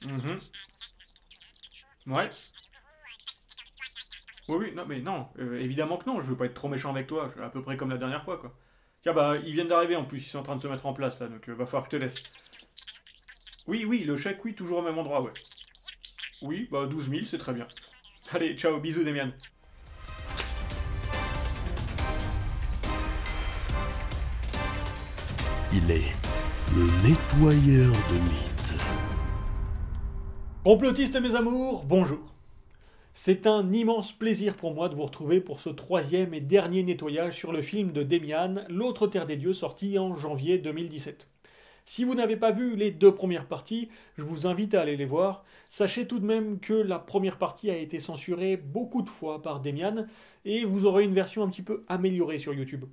Mhm. Ouais. Oui, oui, non, mais non, évidemment que non, je veux pas être trop méchant avec toi, je suis à peu près comme la dernière fois, quoi. Tiens, bah, ils viennent d'arriver en plus, ils sont en train de se mettre en place, là, donc va falloir que je te laisse. Oui, oui, le chèque, oui, toujours au même endroit, ouais. Oui, bah 12 000, c'est très bien. Allez, ciao, bisous, Demian. Il est le nettoyeur de mythes. Complotistes, mes amours, bonjour. C'est un immense plaisir pour moi de vous retrouver pour ce troisième et dernier nettoyage sur le film de Demian, L'autre Terre des Dieux, sorti en janvier 2017. Si vous n'avez pas vu les deux premières parties, je vous invite à aller les voir. Sachez tout de même que la première partie a été censurée beaucoup de fois par Demian et vous aurez une version un petit peu améliorée sur YouTube.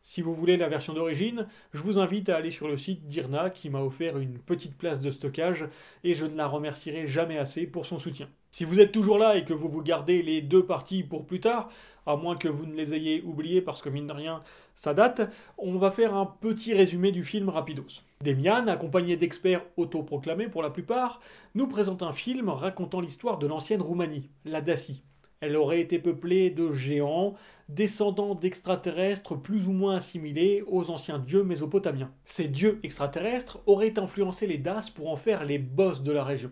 Si vous voulez la version d'origine, je vous invite à aller sur le site d'Irna qui m'a offert une petite place de stockage et je ne la remercierai jamais assez pour son soutien. Si vous êtes toujours là et que vous vous gardez les deux parties pour plus tard, à moins que vous ne les ayez oubliées parce que mine de rien ça date, on va faire un petit résumé du film rapidos. Demian, accompagné d'experts autoproclamés pour la plupart, nous présente un film racontant l'histoire de l'ancienne Roumanie, la Dacie. Elle aurait été peuplée de géants, descendants d'extraterrestres plus ou moins assimilés aux anciens dieux mésopotamiens. Ces dieux extraterrestres auraient influencé les Daces pour en faire les boss de la région.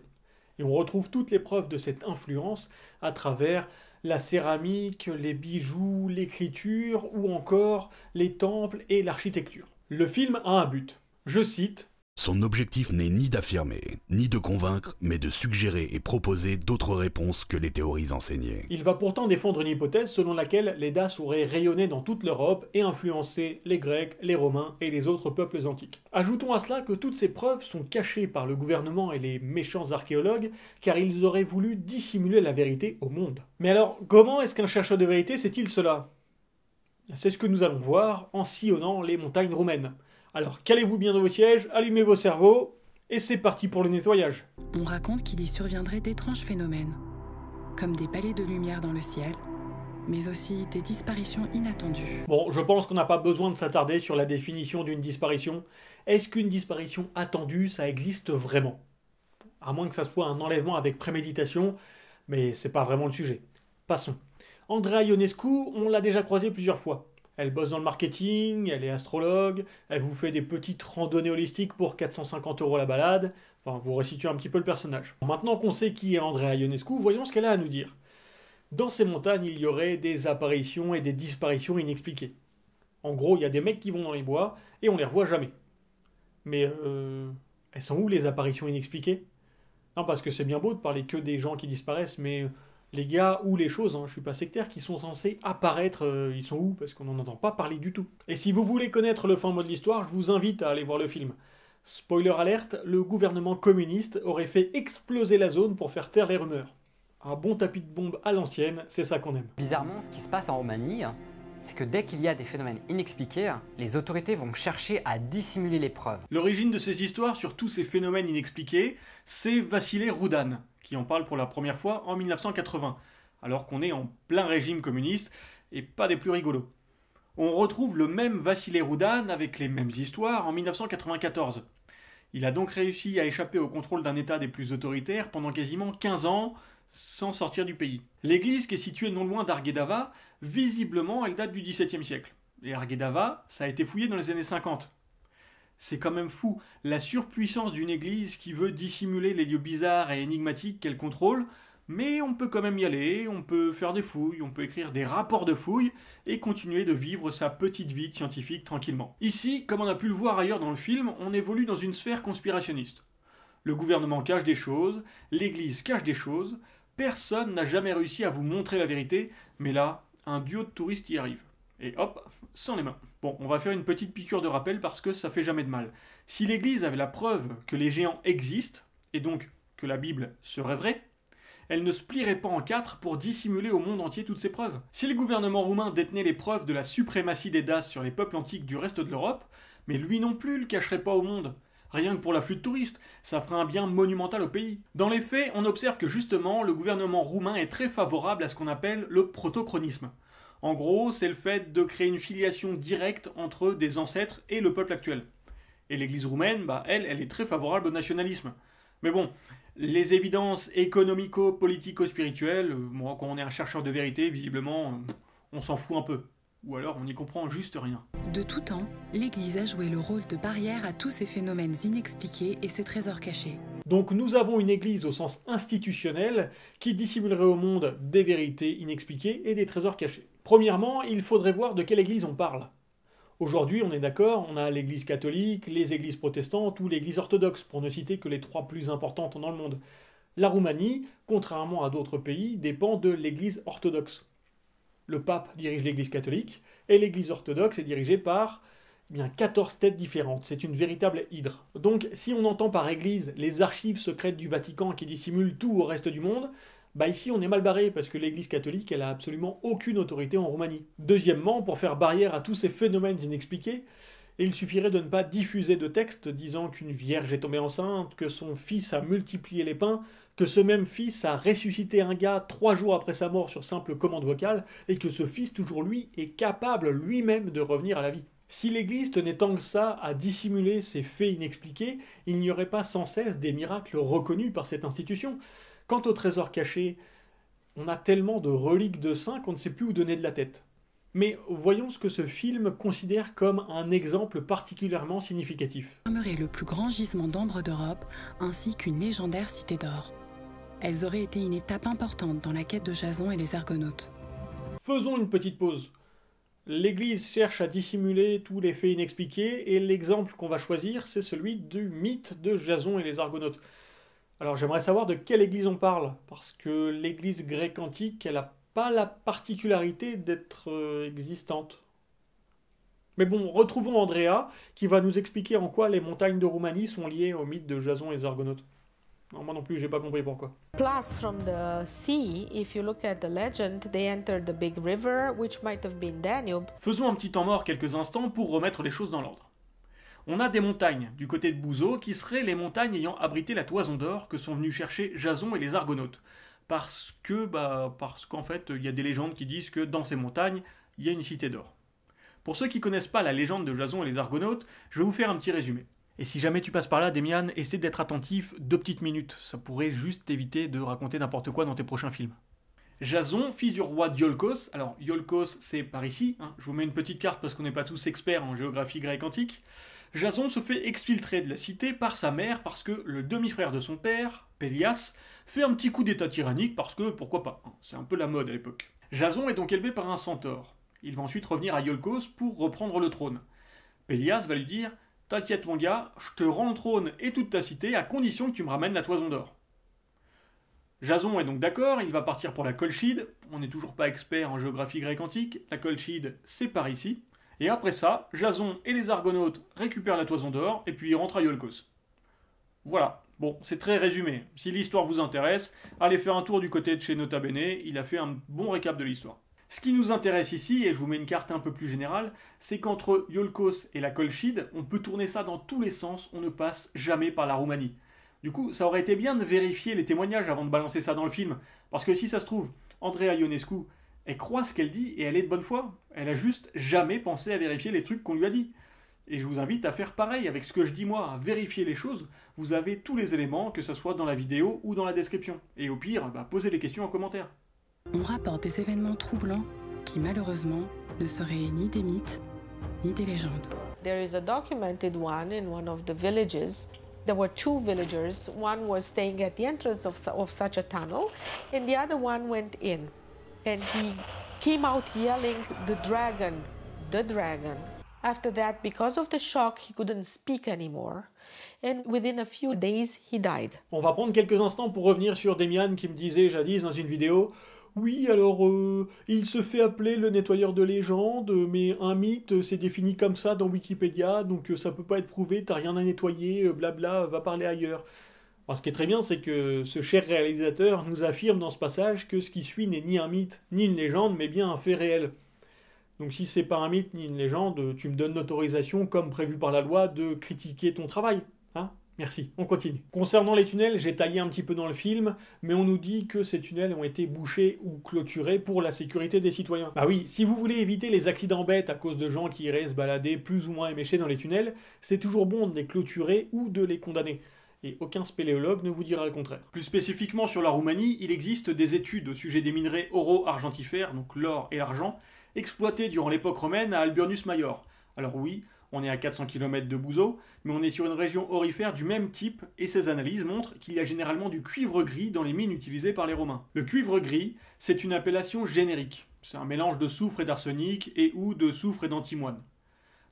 Et on retrouve toutes les preuves de cette influence à travers la céramique, les bijoux, l'écriture ou encore les temples et l'architecture. Le film a un but. Je cite: Son objectif n'est ni d'affirmer, ni de convaincre, mais de suggérer et proposer d'autres réponses que les théories enseignées. Il va pourtant défendre une hypothèse selon laquelle les Daces auraient rayonné dans toute l'Europe et influencé les Grecs, les Romains et les autres peuples antiques. Ajoutons à cela que toutes ces preuves sont cachées par le gouvernement et les méchants archéologues car ils auraient voulu dissimuler la vérité au monde. Mais alors, comment est-ce qu'un chercheur de vérité sait-il cela? C'est ce que nous allons voir en sillonnant les montagnes roumaines. Alors calez-vous bien dans vos sièges, allumez vos cerveaux, et c'est parti pour le nettoyage. On raconte qu'il y surviendrait d'étranges phénomènes, comme des balais de lumière dans le ciel, mais aussi des disparitions inattendues. Bon, je pense qu'on n'a pas besoin de s'attarder sur la définition d'une disparition. Est-ce qu'une disparition attendue, ça existe vraiment? À moins que ça soit un enlèvement avec préméditation, mais c'est pas vraiment le sujet. Passons. Andrea Ionescu, on l'a déjà croisée plusieurs fois. Elle bosse dans le marketing, elle est astrologue, elle vous fait des petites randonnées holistiques pour 450 € la balade. Enfin, vous resituez un petit peu le personnage. Maintenant qu'on sait qui est Andrea Ionescu, voyons ce qu'elle a à nous dire. Dans ces montagnes, il y aurait des apparitions et des disparitions inexpliquées. En gros, il y a des mecs qui vont dans les bois et on les revoit jamais. Mais elles sont où les apparitions inexpliquées? Non, parce que c'est bien beau de parler que des gens qui disparaissent, mais les gars ou les choses, hein, je suis pas sectaire, qui sont censés apparaître, ils sont où? Parce qu'on n'en entend pas parler du tout. Et si vous voulez connaître le fin mot de l'histoire, je vous invite à aller voir le film. Spoiler alerte, le gouvernement communiste aurait fait exploser la zone pour faire taire les rumeurs. Un bon tapis de bombe à l'ancienne, c'est ça qu'on aime. Bizarrement, ce qui se passe en Roumanie, c'est que dès qu'il y a des phénomènes inexpliqués, les autorités vont chercher à dissimuler les preuves. L'origine de ces histoires sur tous ces phénomènes inexpliqués, c'est Vassile Roudan, qui en parle pour la première fois en 1980, alors qu'on est en plein régime communiste et pas des plus rigolos. On retrouve le même Vassile Roudan avec les mêmes histoires en 1994. Il a donc réussi à échapper au contrôle d'un État des plus autoritaires pendant quasiment 15 ans, sans sortir du pays. L'église, qui est située non loin d'Arguedava, visiblement elle date du XVIIe siècle. Et Arguedava, ça a été fouillé dans les années 50. C'est quand même fou, la surpuissance d'une église qui veut dissimuler les lieux bizarres et énigmatiques qu'elle contrôle, mais on peut quand même y aller, on peut faire des fouilles, on peut écrire des rapports de fouilles et continuer de vivre sa petite vie de scientifique tranquillement. Ici, comme on a pu le voir ailleurs dans le film, on évolue dans une sphère conspirationniste. Le gouvernement cache des choses, l'église cache des choses, personne n'a jamais réussi à vous montrer la vérité, mais là, un duo de touristes y arrive. Et hop, sans les mains. Bon, on va faire une petite piqûre de rappel parce que ça fait jamais de mal. Si l'Église avait la preuve que les géants existent, et donc que la Bible serait vraie, elle ne se plierait pas en quatre pour dissimuler au monde entier toutes ces preuves. Si le gouvernement roumain détenait les preuves de la suprématie des Daces sur les peuples antiques du reste de l'Europe, mais lui non plus le cacherait pas au monde. Rien que pour l'afflux de touristes, ça ferait un bien monumental au pays. Dans les faits, on observe que justement, le gouvernement roumain est très favorable à ce qu'on appelle le protochronisme. En gros, c'est le fait de créer une filiation directe entre des ancêtres et le peuple actuel. Et l'église roumaine, elle est très favorable au nationalisme. Mais bon, Les évidences économico-politico-spirituelles, moi quand on est un chercheur de vérité, visiblement, on s'en fout un peu. Ou alors on n'y comprend juste rien. De tout temps, l'Église a joué le rôle de barrière à tous ces phénomènes inexpliqués et ces trésors cachés. Donc nous avons une Église au sens institutionnel qui dissimulerait au monde des vérités inexpliquées et des trésors cachés. Premièrement, il faudrait voir de quelle Église on parle. Aujourd'hui, on est d'accord, on a l'Église catholique, les Églises protestantes ou l'Église orthodoxe, pour ne citer que les 3 plus importantes dans le monde. La Roumanie, contrairement à d'autres pays, dépend de l'Église orthodoxe. Le pape dirige l'Église catholique, et l'Église orthodoxe est dirigée par 14 têtes différentes. C'est une véritable hydre. Donc, si on entend par Église les archives secrètes du Vatican qui dissimulent tout au reste du monde, ici on est mal barré, parce que l'Église catholique, elle a absolument aucune autorité en Roumanie. Deuxièmement, pour faire barrière à tous ces phénomènes inexpliqués, il suffirait de ne pas diffuser de textes disant qu'une vierge est tombée enceinte, que son fils a multiplié les pains, que ce même fils a ressuscité un gars 3 jours après sa mort sur simple commande vocale, et que ce fils, toujours lui, est capable lui-même de revenir à la vie. Si l'Église tenait tant que ça à dissimuler ces faits inexpliqués, il n'y aurait pas sans cesse des miracles reconnus par cette institution. Quant au trésor caché, on a tellement de reliques de saints qu'on ne sait plus où donner de la tête. Mais voyons ce que ce film considère comme un exemple particulièrement significatif. Formerait le plus grand gisement d'ambre d'Europe, ainsi qu'une légendaire cité d'or. Elles auraient été une étape importante dans la quête de Jason et les Argonautes. Faisons une petite pause. L'Église cherche à dissimuler tous les faits inexpliqués, et l'exemple qu'on va choisir, c'est celui du mythe de Jason et les Argonautes. Alors j'aimerais savoir de quelle Église on parle, parce que l'Église grecque antique, elle n'a pas la particularité d'être existante. Mais bon, retrouvons Andrea, qui va nous expliquer en quoi les montagnes de Roumanie sont liées au mythe de Jason et les Argonautes. Non, moi non plus, j'ai pas compris pourquoi. Plus, from the sea, if you look at the legend, they entered the big river, which might have been Danube. Faisons un petit temps mort quelques instants pour remettre les choses dans l'ordre. On a des montagnes du côté de Bouzo qui seraient les montagnes ayant abrité la toison d'or que sont venus chercher Jason et les Argonautes. Parce qu'en fait, il y a des légendes qui disent que dans ces montagnes, il y a une cité d'or. Pour ceux qui connaissent pas la légende de Jason et les Argonautes, je vais vous faire un petit résumé. Et si jamais tu passes par là, Demian, essaie d'être attentif 2 petites minutes. Ça pourrait juste t'éviter de raconter n'importe quoi dans tes prochains films. Jason, fils du roi d'Iolkos. Alors, Iolkos, c'est par ici. Je vous mets une petite carte parce qu'on n'est pas tous experts en géographie grecque antique. Jason se fait exfiltrer de la cité par sa mère parce que le demi-frère de son père, Pélias, fait un petit coup d'état tyrannique parce que, pourquoi pas, c'est un peu la mode à l'époque. Jason est donc élevé par un centaure. Il va ensuite revenir à Iolkos pour reprendre le trône. Pélias va lui dire « T'inquiète mon gars, je te rends le trône et toute ta cité à condition que tu me ramènes la toison d'or. » Jason est donc d'accord, il va partir pour la Colchide. On n'est toujours pas expert en géographie grecque antique. La Colchide, c'est par ici. Et après ça, Jason et les Argonautes récupèrent la toison d'or et puis ils rentrent à Iolkos. Voilà. Bon, c'est très résumé. Si l'histoire vous intéresse, allez faire un tour du côté de chez Nota Bene, il a fait un bon récap de l'histoire. Ce qui nous intéresse ici, et je vous mets une carte un peu plus générale, c'est qu'entre Iolkos et la Colchide, on peut tourner ça dans tous les sens, on ne passe jamais par la Roumanie. Du coup, ça aurait été bien de vérifier les témoignages avant de balancer ça dans le film, parce que si ça se trouve, Andrea Ionescu, elle croit ce qu'elle dit et elle est de bonne foi. Elle a juste jamais pensé à vérifier les trucs qu'on lui a dit. Et je vous invite à faire pareil avec ce que je dis moi, à vérifier les choses. Vous avez tous les éléments, que ce soit dans la vidéo ou dans la description. Et au pire, posez les questions en commentaire. On rapporte des événements troublants qui, malheureusement, ne seraient ni des mythes, ni des légendes. There is a documented one in one of the villages. There were 2 villagers. One was staying at the entrance of such a tunnel, and the other one went in. And he came out yelling, "The dragon, the dragon." After that, because of the shock, he couldn't speak anymore. And within a few days, he died. On va prendre quelques instants pour revenir sur Demian qui me disait jadis dans une vidéo « Oui, alors, il se fait appeler le nettoyeur de légendes, mais un mythe, c'est défini comme ça dans Wikipédia, donc ça peut pas être prouvé, t'as rien à nettoyer, blabla, va parler ailleurs. » Alors, ce qui est très bien, c'est que ce cher réalisateur nous affirme dans ce passage que ce qui suit n'est ni un mythe, ni une légende, mais bien un fait réel. Donc si c'est pas un mythe ni une légende, tu me donnes l'autorisation, comme prévu par la loi, de critiquer ton travail. Hein ? Merci, on continue. Concernant les tunnels, j'ai taillé un petit peu dans le film, mais on nous dit que ces tunnels ont été bouchés ou clôturés pour la sécurité des citoyens. Bah oui, si vous voulez éviter les accidents bêtes à cause de gens qui iraient se balader plus ou moins éméchés dans les tunnels, c'est toujours bon de les clôturer ou de les condamner. et aucun spéléologue ne vous dira le contraire. Plus spécifiquement sur la Roumanie, il existe des études au sujet des minerais oro-argentifères, donc l'or et l'argent, exploités durant l'époque romaine à Alburnus Maior. Alors oui, on est à 400 km de Bouzeau, mais on est sur une région aurifère du même type, et ces analyses montrent qu'il y a généralement du cuivre gris dans les mines utilisées par les Romains. Le cuivre gris, c'est une appellation générique. C'est un mélange de soufre et d'arsenic, et ou de soufre et d'antimoine.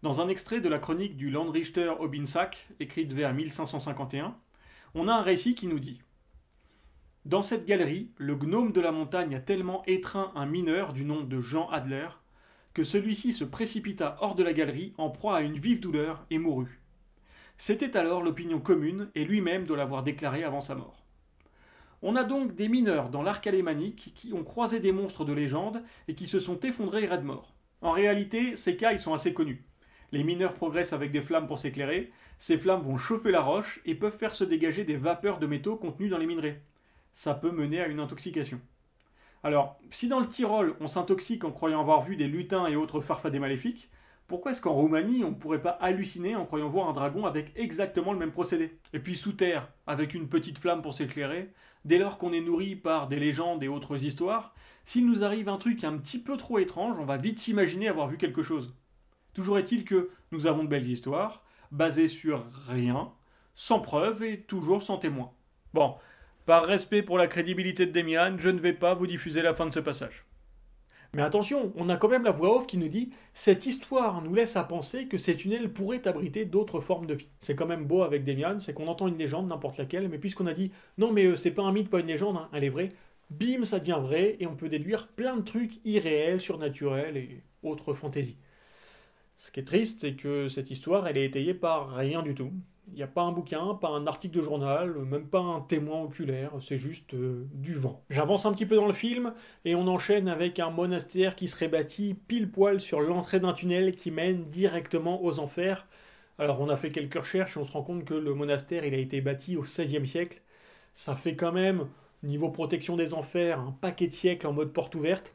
Dans un extrait de la chronique du Landrichter Obinsak, écrite vers 1551, on a un récit qui nous dit « Dans cette galerie, le gnome de la montagne a tellement étreint un mineur du nom de Jean Adler que celui-ci se précipita hors de la galerie en proie à une vive douleur et mourut. C'était alors l'opinion commune et lui-même doit l'avoir déclaré avant sa mort. On a donc des mineurs dans l'arc alémanique qui ont croisé des monstres de légende et qui se sont effondrés raides morts. En réalité, ces cas ils sont assez connus. Les mineurs progressent avec des flammes pour s'éclairer, ces flammes vont chauffer la roche et peuvent faire se dégager des vapeurs de métaux contenues dans les minerais. Ça peut mener à une intoxication. Alors, si dans le Tyrol on s'intoxique en croyant avoir vu des lutins et autres farfadets maléfiques, pourquoi est-ce qu'en Roumanie on ne pourrait pas halluciner en croyant voir un dragon avec exactement le même procédé? Et puis sous terre, avec une petite flamme pour s'éclairer, dès lors qu'on est nourri par des légendes et autres histoires, s'il nous arrive un truc un petit peu trop étrange, on va vite s'imaginer avoir vu quelque chose. Toujours est-il que nous avons de belles histoires, basées sur rien, sans preuve et toujours sans témoin. Bon, par respect pour la crédibilité de Demian, je ne vais pas vous diffuser la fin de ce passage. Mais attention, on a quand même la voix off qui nous dit « Cette histoire nous laisse à penser que ces tunnels pourraient abriter d'autres formes de vie. » C'est quand même beau avec Demian, c'est qu'on entend une légende, n'importe laquelle, mais puisqu'on a dit « Non mais c'est pas un mythe, pas une légende, hein, elle est vraie », bim, ça devient vrai, et on peut déduire plein de trucs irréels, surnaturels et autres fantaisies. Ce qui est triste, c'est que cette histoire, elle est étayée par rien du tout. Il n'y a pas un bouquin, pas un article de journal, même pas un témoin oculaire, c'est juste du vent. J'avance un petit peu dans le film, et on enchaîne avec un monastère qui serait bâti pile poil sur l'entrée d'un tunnel qui mène directement aux enfers. Alors on a fait quelques recherches et on se rend compte que le monastère il a été bâti au XVIe siècle. Ça fait quand même, niveau protection des enfers, un paquet de siècles en mode porte ouverte.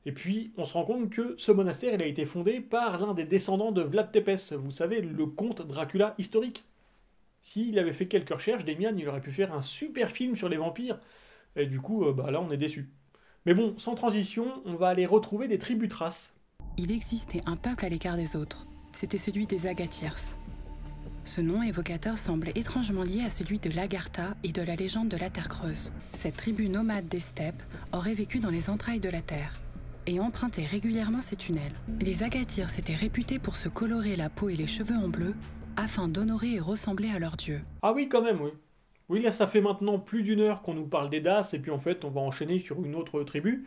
Et puis, on se rend compte que ce monastère il a été fondé par l'un des descendants de Vlad Tepes, vous savez, le comte Dracula historique. S'il avait fait quelques recherches, Demian, il aurait pu faire un super film sur les vampires. Et du coup, là, on est déçus. Mais bon, sans transition, on va aller retrouver des tribus thraces. Il existait un peuple à l'écart des autres. C'était celui des Agathirs. Ce nom évocateur semble étrangement lié à celui de l'Agartha et de la légende de la Terre creuse. Cette tribu nomade des steppes aurait vécu dans les entrailles de la Terre et empruntait régulièrement ces tunnels. Les Agathirs s'étaient réputés pour se colorer la peau et les cheveux en bleu afin d'honorer et ressembler à leur dieu. Ah oui, quand même, oui. Oui, là, ça fait maintenant plus d'une heure qu'on nous parle des Das, et puis en fait, on va enchaîner sur une autre tribu.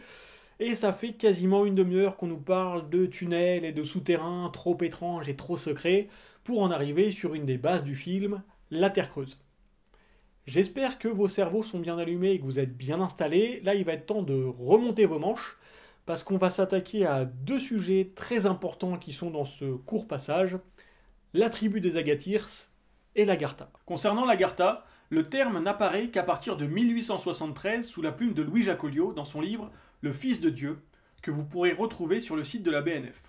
Et ça fait quasiment une demi-heure qu'on nous parle de tunnels et de souterrains trop étranges et trop secrets, pour en arriver sur une des bases du film, la Terre creuse. J'espère que vos cerveaux sont bien allumés et que vous êtes bien installés. Là, il va être temps de remonter vos manches, parce qu'on va s'attaquer à deux sujets très importants qui sont dans ce court passage, la tribu des Agathirs et l'Agartha. Concernant l'Agartha, le terme n'apparaît qu'à partir de 1873 sous la plume de Louis Jacolliot dans son livre « Le Fils de Dieu », que vous pourrez retrouver sur le site de la BNF.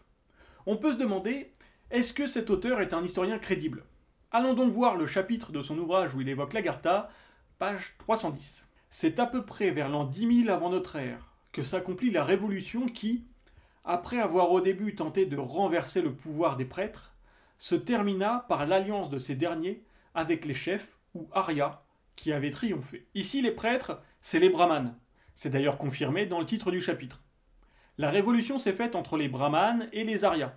On peut se demander, est-ce que cet auteur est un historien crédible? Allons donc voir le chapitre de son ouvrage où il évoque l'Agartha, page 310. C'est à peu près vers l'an 10 000 avant notre ère que s'accomplit la révolution qui, après avoir au début tenté de renverser le pouvoir des prêtres, se termina par l'alliance de ces derniers avec les chefs, ou Arya, qui avaient triomphé. Ici, les prêtres, c'est les brahmanes. C'est d'ailleurs confirmé dans le titre du chapitre. La révolution s'est faite entre les brahmanes et les Aryas.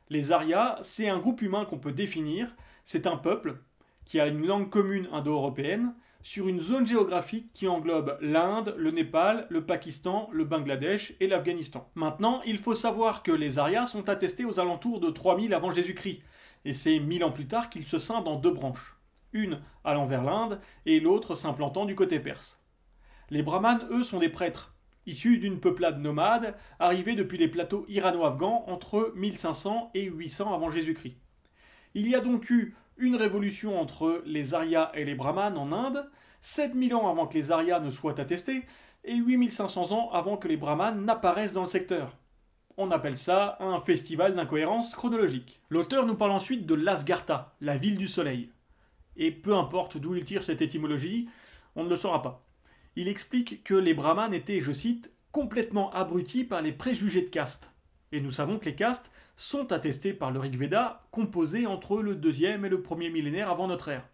Les Aryas, c'est un groupe humain qu'on peut définir, c'est un peuple qui a une langue commune indo-européenne, sur une zone géographique qui englobe l'Inde, le Népal, le Pakistan, le Bangladesh et l'Afghanistan. Maintenant, il faut savoir que les Aryas sont attestés aux alentours de 3000 avant Jésus-Christ, et c'est 1000 ans plus tard qu'ils se scindent en deux branches, une allant vers l'Inde et l'autre s'implantant du côté perse. Les brahmanes, eux, sont des prêtres, issus d'une peuplade nomade arrivée depuis les plateaux irano-afghans entre 1500 et 800 avant Jésus-Christ. Il y a donc eu une révolution entre les Aryas et les brahmanes en Inde, 7000 ans avant que les Aryas ne soient attestés, et 8500 ans avant que les brahmanes n'apparaissent dans le secteur. On appelle ça un festival d'incohérence chronologique. L'auteur nous parle ensuite de l'Asgartha, la ville du soleil. Et peu importe d'où il tire cette étymologie, on ne le saura pas. Il explique que les brahmanes étaient, je cite, complètement abrutis par les préjugés de caste. Et nous savons que les castes sont attestés par le Rig Veda, composés entre le 2e et le 1er millénaire avant notre ère.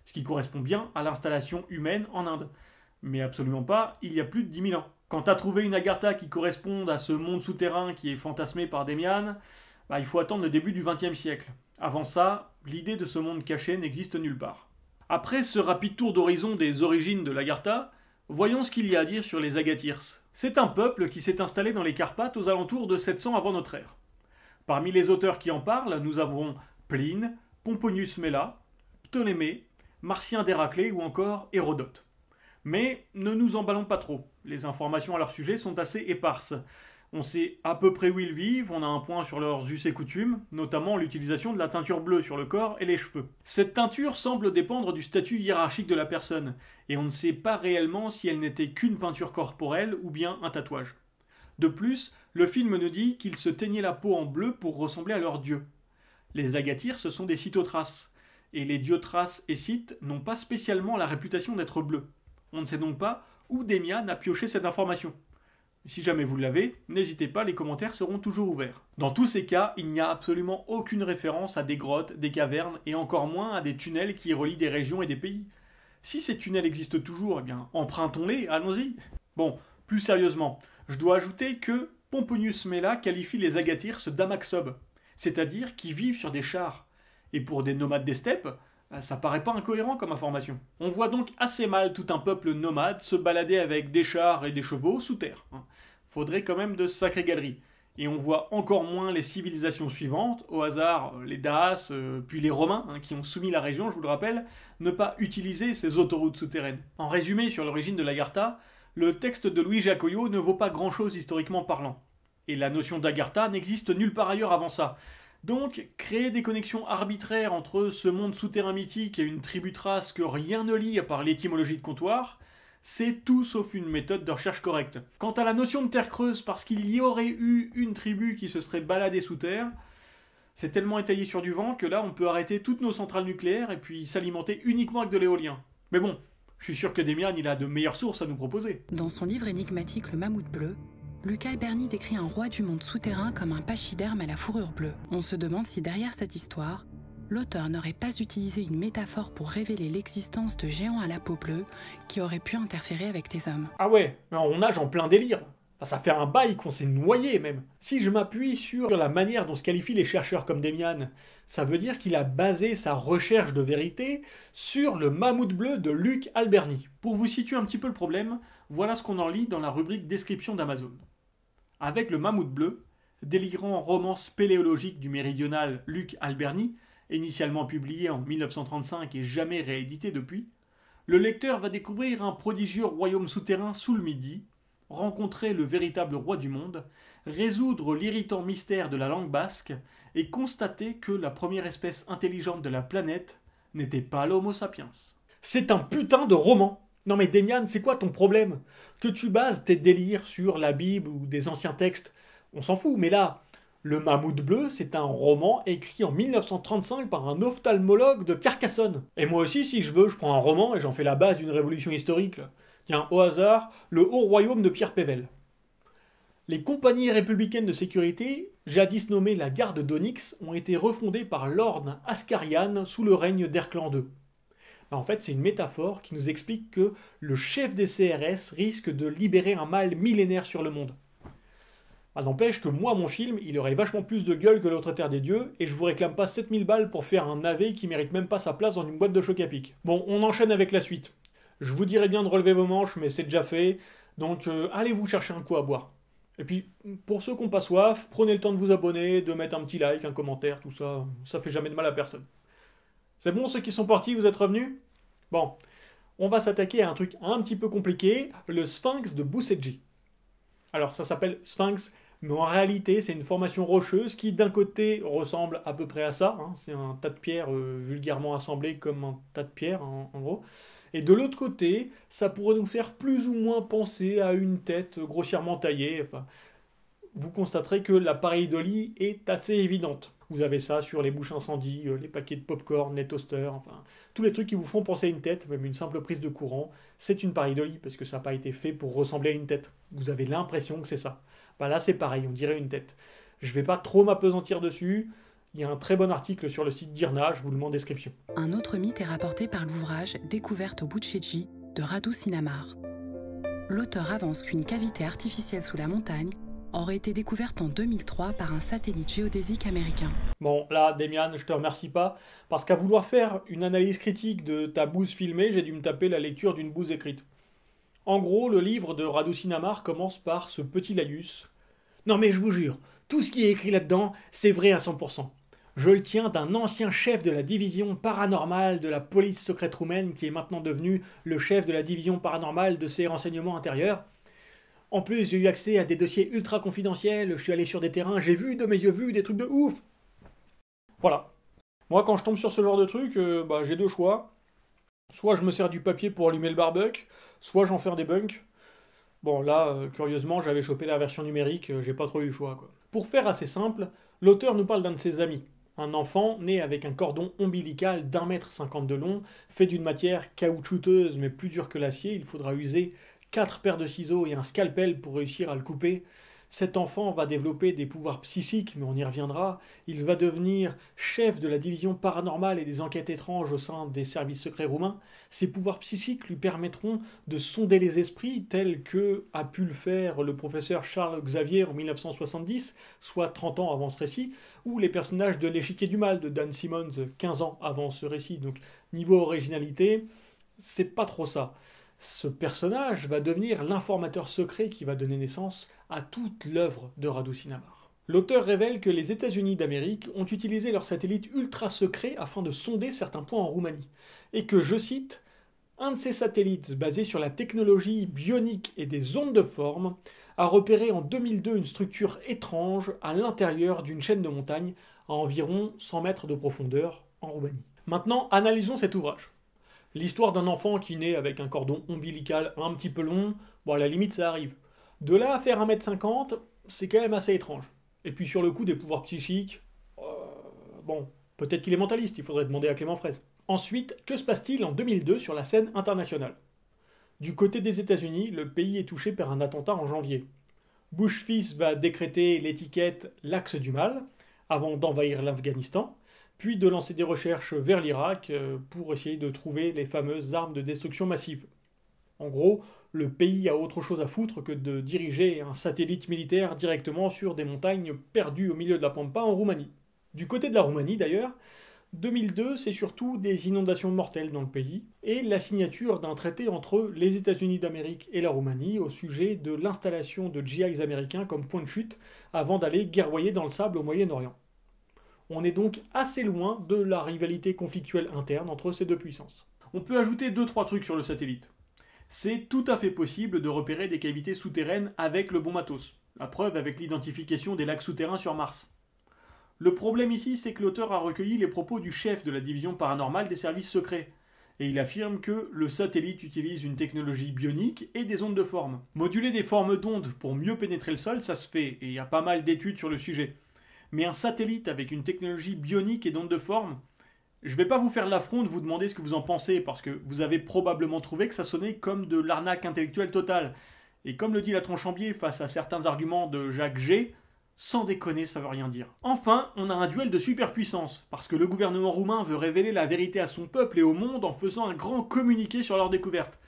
Ce qui correspond bien à l'installation humaine en Inde. Mais absolument pas il y a plus de 10 000 ans. Quant à trouver une Agartha qui corresponde à ce monde souterrain qui est fantasmé par Demian, il faut attendre le début du XXe siècle. Avant ça, l'idée de ce monde caché n'existe nulle part. Après ce rapide tour d'horizon des origines de l'Agartha, voyons ce qu'il y a à dire sur les Agathirs. C'est un peuple qui s'est installé dans les Carpates aux alentours de 700 avant notre ère. Parmi les auteurs qui en parlent, nous avons Pline, Pomponius Mela, Ptolémée, Marcien d'Héraclée ou encore Hérodote. Mais ne nous emballons pas trop, les informations à leur sujet sont assez éparses. On sait à peu près où ils vivent, on a un point sur leurs us et coutumes, notamment l'utilisation de la teinture bleue sur le corps et les cheveux. Cette teinture semble dépendre du statut hiérarchique de la personne, et on ne sait pas réellement si elle n'était qu'une peinture corporelle ou bien un tatouage. De plus, le film nous dit qu'ils se teignaient la peau en bleu pour ressembler à leurs dieux. Les Agathirs, ce sont des Scythothraces, et les dieux Thraces et Scythes n'ont pas spécialement la réputation d'être bleus. On ne sait donc pas où Demian a pioché cette information. Si jamais vous l'avez, n'hésitez pas, les commentaires seront toujours ouverts. Dans tous ces cas, il n'y a absolument aucune référence à des grottes, des cavernes, et encore moins à des tunnels qui relient des régions et des pays. Si ces tunnels existent toujours, eh bien, empruntons-les, allons-y. Bon, plus sérieusement, je dois ajouter que Pomponius Mela qualifie les Agathirs d'Amaxob, c'est-à-dire qui vivent sur des chars. Et pour des nomades des steppes, ça paraît pas incohérent comme information. On voit donc assez mal tout un peuple nomade se balader avec des chars et des chevaux sous terre. Faudrait quand même de sacrées galeries. Et on voit encore moins les civilisations suivantes, au hasard les Daces, puis les Romains, qui ont soumis la région, je vous le rappelle, ne pas utiliser ces autoroutes souterraines. En résumé sur l'origine de l'Agartha, le texte de Louis Jacoyot ne vaut pas grand-chose historiquement parlant. Et la notion d'Agartha n'existe nulle part ailleurs avant ça. Donc, créer des connexions arbitraires entre ce monde souterrain mythique et une tribu thrace que rien ne lie à part l'étymologie de comptoir, c'est tout sauf une méthode de recherche correcte. Quant à la notion de terre creuse, parce qu'il y aurait eu une tribu qui se serait baladée sous terre, c'est tellement étayé sur du vent que là on peut arrêter toutes nos centrales nucléaires et puis s'alimenter uniquement avec de l'éolien. Mais bon, je suis sûr que Demian il a de meilleures sources à nous proposer. Dans son livre énigmatique Le Mammouth bleu, Luc Alberni décrit un roi du monde souterrain comme un pachyderme à la fourrure bleue. On se demande si derrière cette histoire, l'auteur n'aurait pas utilisé une métaphore pour révéler l'existence de géants à la peau bleue qui auraient pu interférer avec les hommes. Ah ouais, mais on nage en plein délire. Ça fait un bail qu'on s'est noyé même. Si je m'appuie sur la manière dont se qualifient les chercheurs comme Demian, ça veut dire qu'il a basé sa recherche de vérité sur le mammouth bleu de Luc Alberni. Pour vous situer un petit peu le problème, voilà ce qu'on en lit dans la rubrique description d'Amazon. Avec le mammouth bleu, délirant roman spéléologique du méridional Luc Alberni, initialement publié en 1935 et jamais réédité depuis, le lecteur va découvrir un prodigieux royaume souterrain sous le Midi, rencontrer le véritable roi du monde, résoudre l'irritant mystère de la langue basque et constater que la première espèce intelligente de la planète n'était pas l'Homo sapiens. C'est un putain de roman! Non mais Demian, c'est quoi ton problème? Que tu bases tes délires sur la Bible ou des anciens textes, on s'en fout, mais là, Le Mammouth bleu, c'est un roman écrit en 1935 par un ophtalmologue de Carcassonne. Et moi aussi, si je veux, je prends un roman et j'en fais la base d'une révolution historique. Là. Tiens, au hasard, le Haut Royaume de Pierre Pével. Les compagnies républicaines de sécurité, jadis nommées la Garde d'Onyx, ont été refondées par l'Ordre Ascarian sous le règne d'Erclan II. En fait, c'est une métaphore qui nous explique que le chef des CRS risque de libérer un mal millénaire sur le monde. N'empêche que moi, mon film, il aurait vachement plus de gueule que l'autre Terre des Dieux, et je vous réclame pas 7000 balles pour faire un navet qui mérite même pas sa place dans une boîte de choc à pic. Bon, on enchaîne avec la suite. Je vous dirais bien de relever vos manches, mais c'est déjà fait, donc allez vous chercher un coup à boire. Et puis, pour ceux qui n'ont pas soif, prenez le temps de vous abonner, de mettre un petit like, un commentaire, tout ça, ça fait jamais de mal à personne. C'est bon, ceux qui sont partis, vous êtes revenus? Bon, on va s'attaquer à un truc un petit peu compliqué, le Sphinx de Bousedji. Alors ça s'appelle Sphinx, mais en réalité c'est une formation rocheuse qui d'un côté ressemble à peu près à ça, hein, c'est un tas de pierres vulgairement assemblées comme un tas de pierres en gros, et de l'autre côté ça pourrait nous faire plus ou moins penser à une tête grossièrement taillée, enfin, vous constaterez que la pareidolie est assez évidente. Vous avez ça sur les bouches incendies, les paquets de popcorn, les toasters, enfin, tous les trucs qui vous font penser à une tête, même une simple prise de courant, c'est une pareidolie, parce que ça n'a pas été fait pour ressembler à une tête. Vous avez l'impression que c'est ça. Bah là, c'est pareil, on dirait une tête. Je vais pas trop m'apesantir dessus, il y a un très bon article sur le site d'IRNA, je vous le mets en description. Un autre mythe est rapporté par l'ouvrage Découverte au Boutchedji de Radu Sinamar. L'auteur avance qu'une cavité artificielle sous la montagne aurait été découverte en 2003 par un satellite géodésique américain. Bon, là, Demian, je te remercie pas, parce qu'à vouloir faire une analyse critique de ta bouse filmée, j'ai dû me taper la lecture d'une bouse écrite. En gros, le livre de Radu Sinamar commence par ce petit laïus. Non mais je vous jure, tout ce qui est écrit là-dedans, c'est vrai à 100%. Je le tiens d'un ancien chef de la division paranormale de la police secrète roumaine qui est maintenant devenu le chef de la division paranormale de ses renseignements intérieurs. En plus, j'ai eu accès à des dossiers ultra confidentiels, je suis allé sur des terrains, j'ai vu de mes yeux vus des trucs de ouf. Voilà. Moi, quand je tombe sur ce genre de truc, j'ai deux choix. Soit je me sers du papier pour allumer le barbecue, soit j'en fais un debunk. Bon, là, curieusement, j'avais chopé la version numérique, j'ai pas trop eu le choix, quoi. Pour faire assez simple, l'auteur nous parle d'un de ses amis. Un enfant né avec un cordon ombilical d'1,50 m de long, fait d'une matière caoutchouteuse mais plus dure que l'acier, il faudra user 4 paires de ciseaux et un scalpel pour réussir à le couper. Cet enfant va développer des pouvoirs psychiques, mais on y reviendra. Il va devenir chef de la division paranormale et des enquêtes étranges au sein des services secrets roumains. Ces pouvoirs psychiques lui permettront de sonder les esprits, tels que a pu le faire le professeur Charles Xavier en 1970, soit 30 ans avant ce récit, ou les personnages de L'échiquier du mal de Dan Simmons, 15 ans avant ce récit. Donc niveau originalité, c'est pas trop ça. Ce personnage va devenir l'informateur secret qui va donner naissance à toute l'œuvre de Radu Sinamar. L'auteur révèle que les États-Unis d'Amérique ont utilisé leur satellite ultra secret afin de sonder certains points en Roumanie, et que, je cite, un de ces satellites basé sur la technologie bionique et des ondes de forme a repéré en 2002 une structure étrange à l'intérieur d'une chaîne de montagnes à environ 100 mètres de profondeur en Roumanie. Maintenant, analysons cet ouvrage. L'histoire d'un enfant qui naît avec un cordon ombilical un petit peu long, bon à la limite ça arrive. De là à faire 1,50 m, c'est quand même assez étrange. Et puis sur le coup des pouvoirs psychiques, bon, peut-être qu'il est mentaliste, il faudrait demander à Clément Fraisse. Ensuite, que se passe-t-il en 2002 sur la scène internationale? Du côté des États-Unis, le pays est touché par un attentat en janvier. Bush fils va décréter l'étiquette « l'axe du mal » avant d'envahir l'Afghanistan, puis de lancer des recherches vers l'Irak pour essayer de trouver les fameuses armes de destruction massive. En gros, le pays a autre chose à foutre que de diriger un satellite militaire directement sur des montagnes perdues au milieu de la Pampa en Roumanie. Du côté de la Roumanie d'ailleurs, 2002 c'est surtout des inondations mortelles dans le pays et la signature d'un traité entre les États-Unis d'Amérique et la Roumanie au sujet de l'installation de GIs américains comme point de chute avant d'aller guerroyer dans le sable au Moyen-Orient. On est donc assez loin de la rivalité conflictuelle interne entre ces deux puissances. On peut ajouter 2-3 trucs sur le satellite. C'est tout à fait possible de repérer des cavités souterraines avec le bon matos. La preuve avec l'identification des lacs souterrains sur Mars. Le problème ici, c'est que l'auteur a recueilli les propos du chef de la division paranormale des services secrets. Et il affirme que le satellite utilise une technologie bionique et des ondes de forme. Moduler des formes d'ondes pour mieux pénétrer le sol, ça se fait, et il y a pas mal d'études sur le sujet. Mais un satellite avec une technologie bionique et d'ondes de forme, je vais pas vous faire l'affront de vous demander ce que vous en pensez, parce que vous avez probablement trouvé que ça sonnait comme de l'arnaque intellectuelle totale. Et comme le dit la Tronchambier face à certains arguments de Jacques G, sans déconner, ça veut rien dire. Enfin, on a un duel de superpuissance, parce que le gouvernement roumain veut révéler la vérité à son peuple et au monde en faisant un grand communiqué sur leur découverte.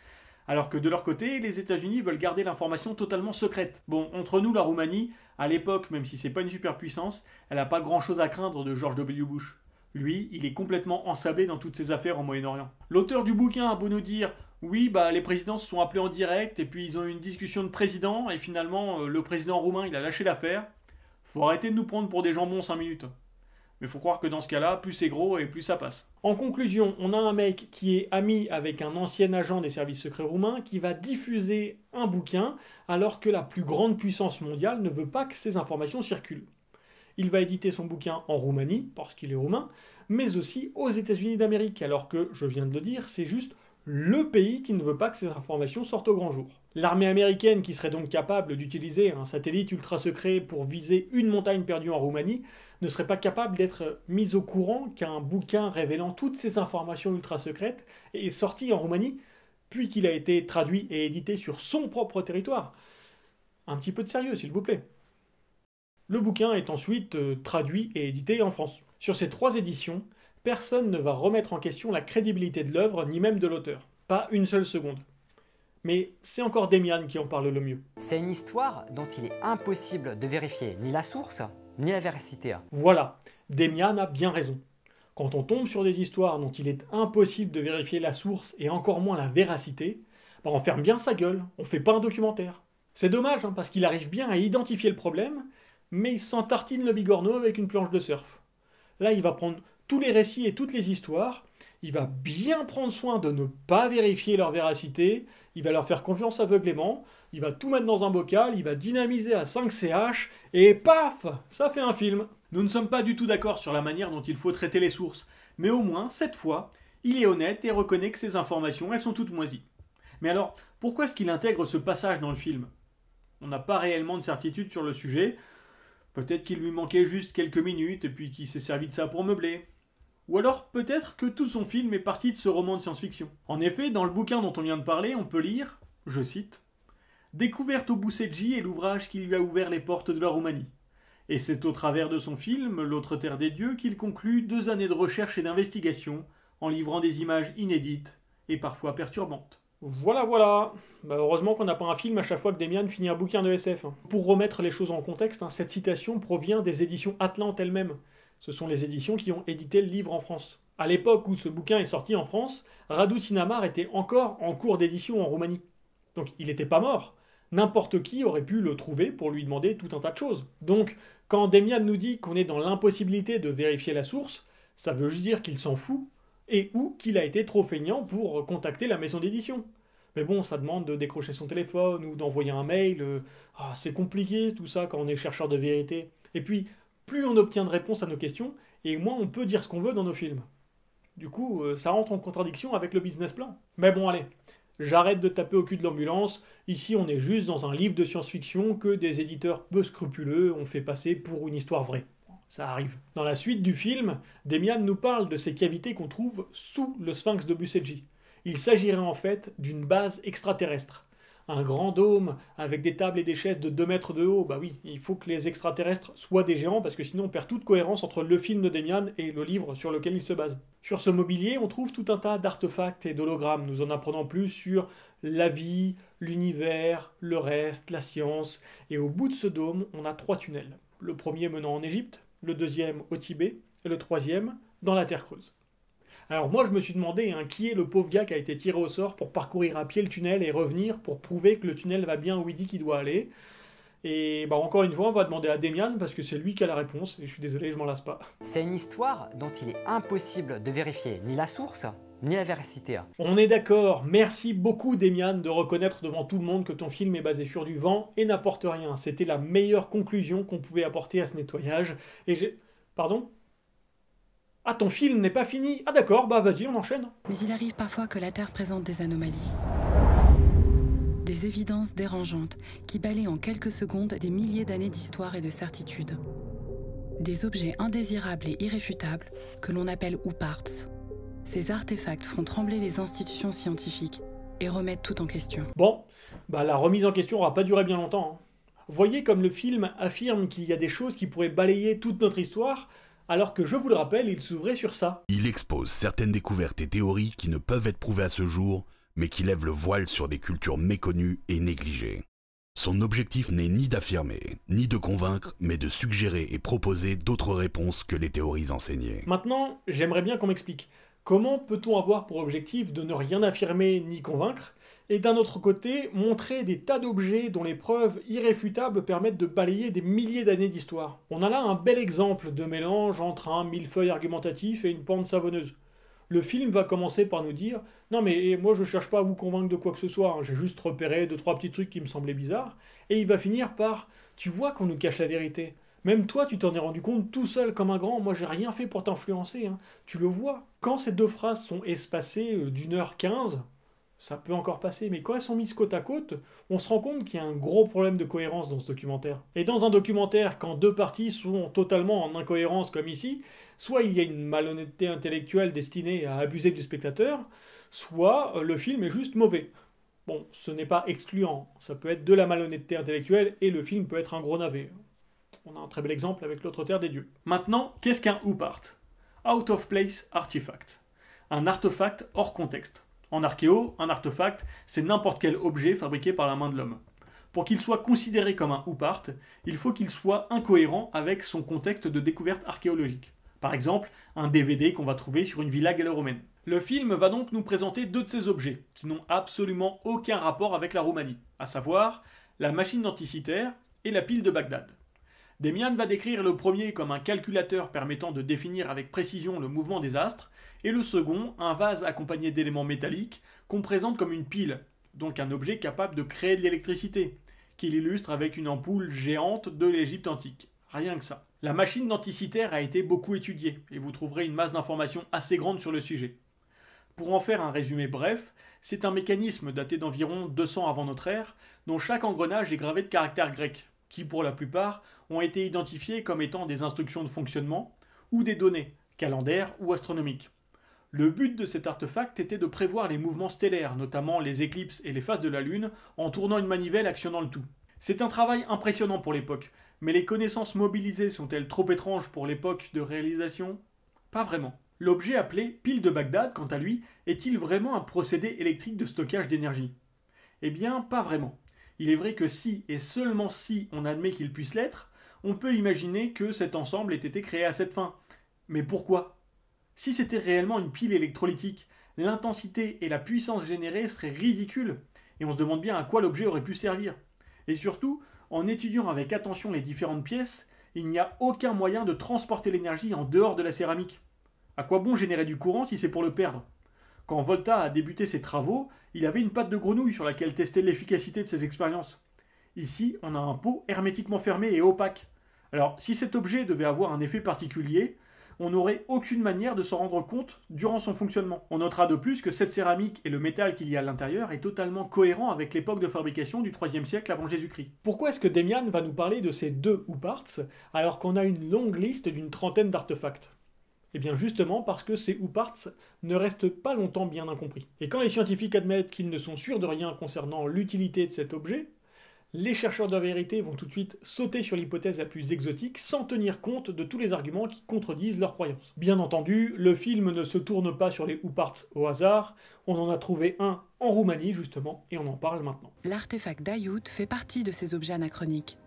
Alors que de leur côté, les États-Unis veulent garder l'information totalement secrète. Bon, entre nous, la Roumanie, à l'époque, même si c'est pas une superpuissance, elle a pas grand chose à craindre de George W. Bush. Lui, il est complètement ensablé dans toutes ses affaires au Moyen-Orient. L'auteur du bouquin a beau nous dire « Oui, les présidents se sont appelés en direct, et puis ils ont eu une discussion de président, et finalement, le président roumain, il a lâché l'affaire. Faut arrêter de nous prendre pour des jambons 5 minutes. » Mais faut croire que dans ce cas-là, plus c'est gros et plus ça passe. En conclusion, on a un mec qui est ami avec un ancien agent des services secrets roumains qui va diffuser un bouquin alors que la plus grande puissance mondiale ne veut pas que ces informations circulent. Il va éditer son bouquin en Roumanie, parce qu'il est roumain, mais aussi aux États-Unis d'Amérique, alors que, je viens de le dire, c'est juste le pays qui ne veut pas que ces informations sortent au grand jour. L'armée américaine, qui serait donc capable d'utiliser un satellite ultra secret pour viser une montagne perdue en Roumanie, ne serait pas capable d'être mise au courant qu'un bouquin révélant toutes ces informations ultra secrètes est sorti en Roumanie, puis qu'il a été traduit et édité sur son propre territoire. Un petit peu de sérieux, s'il vous plaît. Le bouquin est ensuite traduit et édité en France. Sur ces 3 éditions, personne ne va remettre en question la crédibilité de l'œuvre, ni même de l'auteur. Pas une seule seconde. Mais c'est encore Demian qui en parle le mieux. C'est une histoire dont il est impossible de vérifier ni la source, ni la véracité. Voilà, Demian a bien raison. Quand on tombe sur des histoires dont il est impossible de vérifier la source et encore moins la véracité, on ferme bien sa gueule, on fait pas un documentaire. C'est dommage, parce qu'il arrive bien à identifier le problème, mais il s'en tartine le bigorneau avec une planche de surf. Là, il va prendre tous les récits et toutes les histoires, il va bien prendre soin de ne pas vérifier leur véracité, il va leur faire confiance aveuglément, il va tout mettre dans un bocal, il va dynamiser à 5 CH, et paf, ça fait un film. Nous ne sommes pas du tout d'accord sur la manière dont il faut traiter les sources, mais au moins, cette fois, il est honnête et reconnaît que ces informations, elles sont toutes moisies. Mais alors, pourquoi est-ce qu'il intègre ce passage dans le film ? On n'a pas réellement de certitude sur le sujet, peut-être qu'il lui manquait juste quelques minutes et puis qu'il s'est servi de ça pour meubler. Ou alors peut-être que tout son film est parti de ce roman de science-fiction. En effet, dans le bouquin dont on vient de parler, on peut lire, je cite, « Découverte au Boussedji est l'ouvrage qui lui a ouvert les portes de la Roumanie. Et c'est au travers de son film, L'autre terre des dieux, qu'il conclut 2 années de recherche et d'investigation, en livrant des images inédites et parfois perturbantes. » Voilà. Heureusement qu'on n'a pas un film à chaque fois que Demian finit un bouquin de SF. Pour remettre les choses en contexte, cette citation provient des éditions Atlante elles-mêmes. Ce sont les éditions qui ont édité le livre en France. À l'époque où ce bouquin est sorti en France, Radu Sinamar était encore en cours d'édition en Roumanie. Donc il n'était pas mort. N'importe qui aurait pu le trouver pour lui demander tout un tas de choses. Donc quand Demian nous dit qu'on est dans l'impossibilité de vérifier la source, ça veut juste dire qu'il s'en fout, et ou qu'il a été trop feignant pour contacter la maison d'édition. Mais bon, ça demande de décrocher son téléphone ou d'envoyer un mail. C'est compliqué tout ça quand on est chercheur de vérité. Et puis, plus on obtient de réponses à nos questions, et moins on peut dire ce qu'on veut dans nos films. Du coup, ça rentre en contradiction avec le business plan. Mais bon, allez, j'arrête de taper au cul de l'ambulance. Ici, on est juste dans un livre de science-fiction que des éditeurs peu scrupuleux ont fait passer pour une histoire vraie. Ça arrive. Dans la suite du film, Demian nous parle de ces cavités qu'on trouve sous le sphinx de Boussedji. Il s'agirait en fait d'une base extraterrestre. Un grand dôme avec des tables et des chaises de 2 mètres de haut. Bah oui, il faut que les extraterrestres soient des géants parce que sinon on perd toute cohérence entre le film de Demian et le livre sur lequel il se base. Sur ce mobilier, on trouve tout un tas d'artefacts et d'hologrammes, nous en apprenant plus sur la vie, l'univers, le reste, la science. Et au bout de ce dôme, on a 3 tunnels. Le premier menant en Égypte, le deuxième au Tibet, et le troisième dans la Terre creuse. Alors moi je me suis demandé qui est le pauvre gars qui a été tiré au sort pour parcourir à pied le tunnel et revenir pour prouver que le tunnel va bien où il dit qu'il doit aller. Et encore une fois on va demander à Demian parce que c'est lui qui a la réponse et je suis désolé, je m'en lasse pas. C'est une histoire dont il est impossible de vérifier ni la source, ni la véracité. On est d'accord, merci beaucoup Demian de reconnaître devant tout le monde que ton film est basé sur du vent et n'apporte rien. C'était la meilleure conclusion qu'on pouvait apporter à ce nettoyage. Et j'ai... Pardon ? Ah, ton film n'est pas fini. Ah d'accord, vas-y, on enchaîne. Mais il arrive parfois que la Terre présente des anomalies. Des évidences dérangeantes qui balayent en quelques secondes des milliers d'années d'histoire et de certitude. Des objets indésirables et irréfutables que l'on appelle ouparts. Ces artefacts font trembler les institutions scientifiques et remettent tout en question. Bon, la remise en question n'aura pas duré bien longtemps. Voyez comme le film affirme qu'il y a des choses qui pourraient balayer toute notre histoire, alors que, je vous le rappelle, il s'ouvrait sur ça. Il expose certaines découvertes et théories qui ne peuvent être prouvées à ce jour, mais qui lèvent le voile sur des cultures méconnues et négligées. Son objectif n'est ni d'affirmer, ni de convaincre, mais de suggérer et proposer d'autres réponses que les théories enseignées. Maintenant, j'aimerais bien qu'on m'explique. Comment peut-on avoir pour objectif de ne rien affirmer ni convaincre, et d'un autre côté, montrer des tas d'objets dont les preuves irréfutables permettent de balayer des milliers d'années d'histoire. On a là un bel exemple de mélange entre un millefeuille argumentatif et une pente savonneuse. Le film va commencer par nous dire « Non mais moi je cherche pas à vous convaincre de quoi que ce soit, j'ai juste repéré 2-3 petits trucs qui me semblaient bizarres. » Et il va finir par « Tu vois qu'on nous cache la vérité. Même toi tu t'en es rendu compte tout seul comme un grand, moi j'ai rien fait pour t'influencer. Tu le vois. » Quand ces 2 phrases sont espacées d'1h15, ça peut encore passer, mais quand elles sont mises côte à côte, on se rend compte qu'il y a un gros problème de cohérence dans ce documentaire. Et dans un documentaire, quand deux parties sont totalement en incohérence comme ici, soit il y a une malhonnêteté intellectuelle destinée à abuser du spectateur, soit le film est juste mauvais. Bon, ce n'est pas excluant, ça peut être de la malhonnêteté intellectuelle et le film peut être un gros navet. On a un très bel exemple avec l'autre Terre des Dieux. Maintenant, qu'est-ce qu'un OOPArt? Out of Place Artifact. Un artefact hors contexte. En archéo, un artefact, c'est n'importe quel objet fabriqué par la main de l'homme. Pour qu'il soit considéré comme un OOPArt, il faut qu'il soit incohérent avec son contexte de découverte archéologique. Par exemple, un DVD qu'on va trouver sur une villa gallo-romaine. Le film va donc nous présenter deux de ces objets, qui n'ont absolument aucun rapport avec la Roumanie, à savoir la machine denticitaire et la pile de Bagdad. Demian va décrire le premier comme un calculateur permettant de définir avec précision le mouvement des astres, et le second, un vase accompagné d'éléments métalliques qu'on présente comme une pile, donc un objet capable de créer de l'électricité, qu'il illustre avec une ampoule géante de l'Égypte antique. Rien que ça. La machine denticitaire a été beaucoup étudiée, et vous trouverez une masse d'informations assez grande sur le sujet. Pour en faire un résumé bref, c'est un mécanisme daté d'environ 200 avant notre ère, dont chaque engrenage est gravé de caractères grecs, qui pour la plupart ont été identifiés comme étant des instructions de fonctionnement ou des données, calendaires ou astronomiques. Le but de cet artefact était de prévoir les mouvements stellaires, notamment les éclipses et les phases de la Lune, en tournant une manivelle actionnant le tout. C'est un travail impressionnant pour l'époque, mais les connaissances mobilisées sont-elles trop étranges pour l'époque de réalisation? Pas vraiment. L'objet appelé pile de Bagdad, quant à lui, est-il vraiment un procédé électrique de stockage d'énergie? Eh bien, pas vraiment. Il est vrai que si, et seulement si, on admet qu'il puisse l'être, on peut imaginer que cet ensemble ait été créé à cette fin. Mais pourquoi? Si c'était réellement une pile électrolytique, l'intensité et la puissance générée seraient ridicules, et on se demande bien à quoi l'objet aurait pu servir. Et surtout, en étudiant avec attention les différentes pièces, il n'y a aucun moyen de transporter l'énergie en dehors de la céramique. À quoi bon générer du courant si c'est pour le perdre? Quand Volta a débuté ses travaux, il avait une patte de grenouille sur laquelle tester l'efficacité de ses expériences. Ici, on a un pot hermétiquement fermé et opaque. Alors, si cet objet devait avoir un effet particulier, on n'aurait aucune manière de s'en rendre compte durant son fonctionnement. On notera de plus que cette céramique et le métal qu'il y a à l'intérieur est totalement cohérent avec l'époque de fabrication du IIIe siècle avant Jésus-Christ. Pourquoi est-ce que Demian va nous parler de ces deux OOPArts alors qu'on a une longue liste d'une trentaine d'artefacts? Eh bien justement parce que ces OOPArts ne restent pas longtemps bien incompris. Et quand les scientifiques admettent qu'ils ne sont sûrs de rien concernant l'utilité de cet objet, les chercheurs de la vérité vont tout de suite sauter sur l'hypothèse la plus exotique sans tenir compte de tous les arguments qui contredisent leurs croyances. Bien entendu, le film ne se tourne pas sur les OOPArts au hasard, on en a trouvé un en Roumanie justement, et on en parle maintenant. L'artefact d'Ayout fait partie de ces objets anachroniques.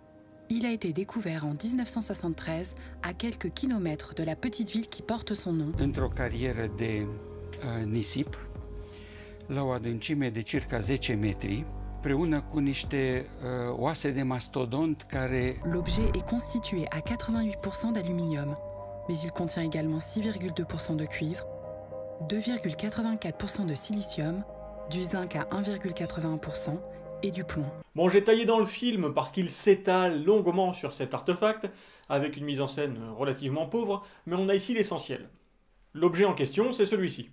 Il a été découvert en 1973 à quelques kilomètres de la petite ville qui porte son nom. Într-o carieră de nisip, la o adâncime de circa 10 metri, împreună cu niște oase de mastodont care... L'objet est constitué à 88% d'aluminium, mais il contient également 6,2% de cuivre, 2,84% de silicium, du zinc à 1,81%, et du plomb. Bon, j'ai taillé dans le film parce qu'il s'étale longuement sur cet artefact, avec une mise en scène relativement pauvre, mais on a ici l'essentiel. L'objet en question, c'est celui-ci.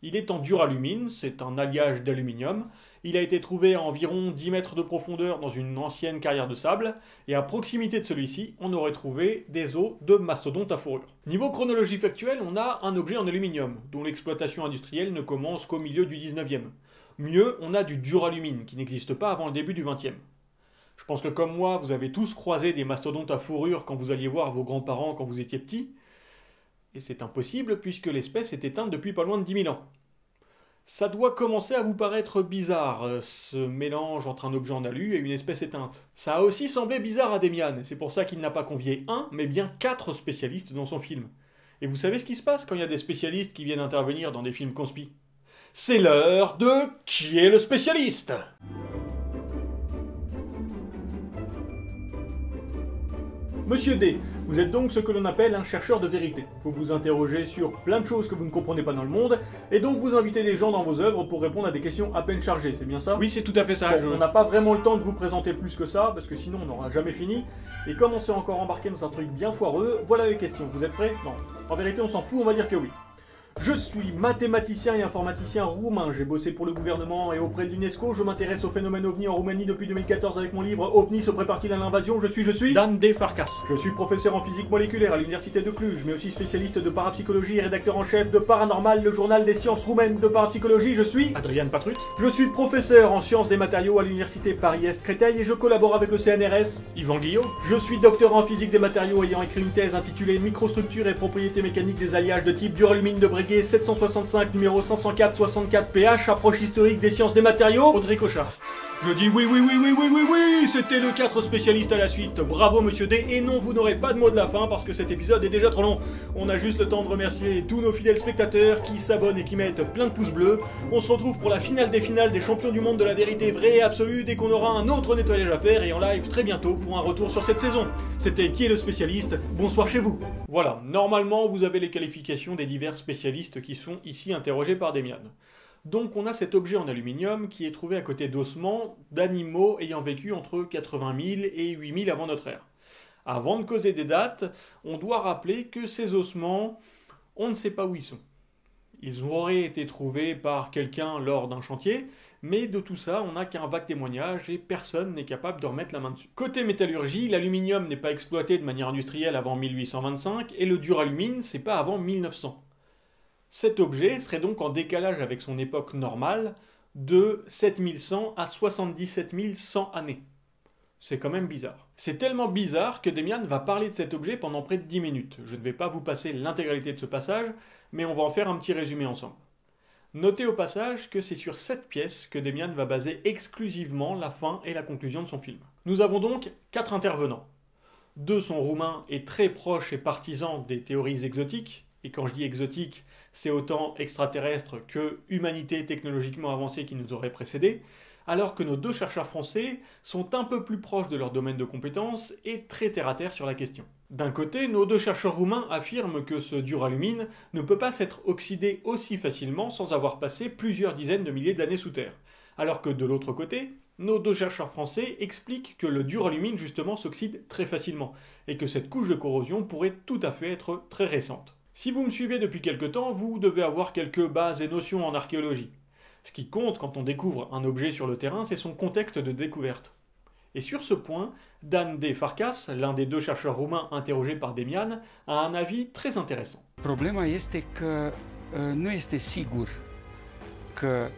Il est en duralumine, c'est un alliage d'aluminium. Il a été trouvé à environ 10 mètres de profondeur dans une ancienne carrière de sable, et à proximité de celui-ci, on aurait trouvé des os de mastodonte à fourrure. Niveau chronologie factuelle, on a un objet en aluminium, dont l'exploitation industrielle ne commence qu'au milieu du 19e. Mieux, on a du duralumine, qui n'existe pas avant le début du 20e. Je pense que comme moi, vous avez tous croisé des mastodontes à fourrure quand vous alliez voir vos grands-parents quand vous étiez petits. Et c'est impossible puisque l'espèce est éteinte depuis pas loin de 10 000 ans. Ça doit commencer à vous paraître bizarre, ce mélange entre un objet en alu et une espèce éteinte. Ça a aussi semblé bizarre à Demian, et c'est pour ça qu'il n'a pas convié un, mais bien 4 spécialistes dans son film. Et vous savez ce qui se passe quand il y a des spécialistes qui viennent intervenir dans des films conspi? C'est l'heure de Qui est le spécialiste? Monsieur D, vous êtes donc ce que l'on appelle un chercheur de vérité. Vous vous interrogez sur plein de choses que vous ne comprenez pas dans le monde, et donc vous invitez des gens dans vos œuvres pour répondre à des questions à peine chargées, c'est bien ça? Oui, c'est tout à fait ça. Bon, on n'a pas vraiment le temps de vous présenter plus que ça, parce que sinon on n'aura jamais fini. Et comme on s'est encore embarqué dans un truc bien foireux, voilà les questions. Vous êtes prêts? Non. En vérité, on s'en fout, on va dire que oui. Je suis mathématicien et informaticien roumain. J'ai bossé pour le gouvernement et auprès de l'UNESCO. Je m'intéresse au phénomène OVNI en Roumanie depuis 2014 avec mon livre OVNI se prépare-t-il à l'invasion. Je suis Dan D. Farkas. Je suis professeur en physique moléculaire à l'université de Cluj, mais aussi spécialiste de parapsychologie et rédacteur en chef de Paranormal, le journal des sciences roumaines de parapsychologie. Je suis Adrian Patrut. Je suis professeur en sciences des matériaux à l'université Paris-Est Créteil et je collabore avec le CNRS. Yvan Guillot. Je suis docteur en physique des matériaux ayant écrit une thèse intitulée Microstructure et propriétés mécaniques des alliages de type duralumine de Breguet 765 numéro 504-64 PH, approche historique des sciences des matériaux, Audrey Cochard. Je dis oui, c'était le 4 spécialiste à la suite. Bravo monsieur D, et non, vous n'aurez pas de mot de la fin parce que cet épisode est déjà trop long. On a juste le temps de remercier tous nos fidèles spectateurs qui s'abonnent et qui mettent plein de pouces bleus. On se retrouve pour la finale des finales des champions du monde de la vérité vraie et absolue dès qu'on aura un autre nettoyage à faire et en live très bientôt pour un retour sur cette saison. C'était Qui est le spécialiste? Bonsoir chez vous. Voilà, normalement vous avez les qualifications des divers spécialistes qui sont ici interrogés par Demian. Donc on a cet objet en aluminium qui est trouvé à côté d'ossements d'animaux ayant vécu entre 80 000 et 8 000 avant notre ère. Avant de causer des dates, on doit rappeler que ces ossements, on ne sait pas où ils sont. Ils auraient été trouvés par quelqu'un lors d'un chantier, mais de tout ça, on n'a qu'un vague témoignage et personne n'est capable de remettre la main dessus. Côté métallurgie, l'aluminium n'est pas exploité de manière industrielle avant 1825 et le duralumine, c'est pas avant 1900. Cet objet serait donc en décalage avec son époque normale de 7100 à 77 100 années. C'est quand même bizarre. C'est tellement bizarre que Demian va parler de cet objet pendant près de 10 minutes. Je ne vais pas vous passer l'intégralité de ce passage, mais on va en faire un petit résumé ensemble. Notez au passage que c'est sur cette pièce que Demian va baser exclusivement la fin et la conclusion de son film. Nous avons donc 4 intervenants. 2 sont roumains et très proches et partisans des théories exotiques. Et quand je dis exotique, c'est autant extraterrestre que humanité technologiquement avancée qui nous aurait précédés, alors que nos 2 chercheurs français sont un peu plus proches de leur domaine de compétences et très terre-à-terre sur la question. D'un côté, nos 2 chercheurs roumains affirment que ce duralumine ne peut pas s'être oxydé aussi facilement sans avoir passé plusieurs dizaines de milliers d'années sous terre, alors que de l'autre côté, nos 2 chercheurs français expliquent que le duralumine justement s'oxyde très facilement, et que cette couche de corrosion pourrait tout à fait être très récente. Si vous me suivez depuis quelque temps, vous devez avoir quelques bases et notions en archéologie. Ce qui compte quand on découvre un objet sur le terrain, c'est son contexte de découverte. Et sur ce point, Dan D. Farkas, l'un des 2 chercheurs roumains interrogés par Demian, a un avis très intéressant. Problema este că nu este sigur că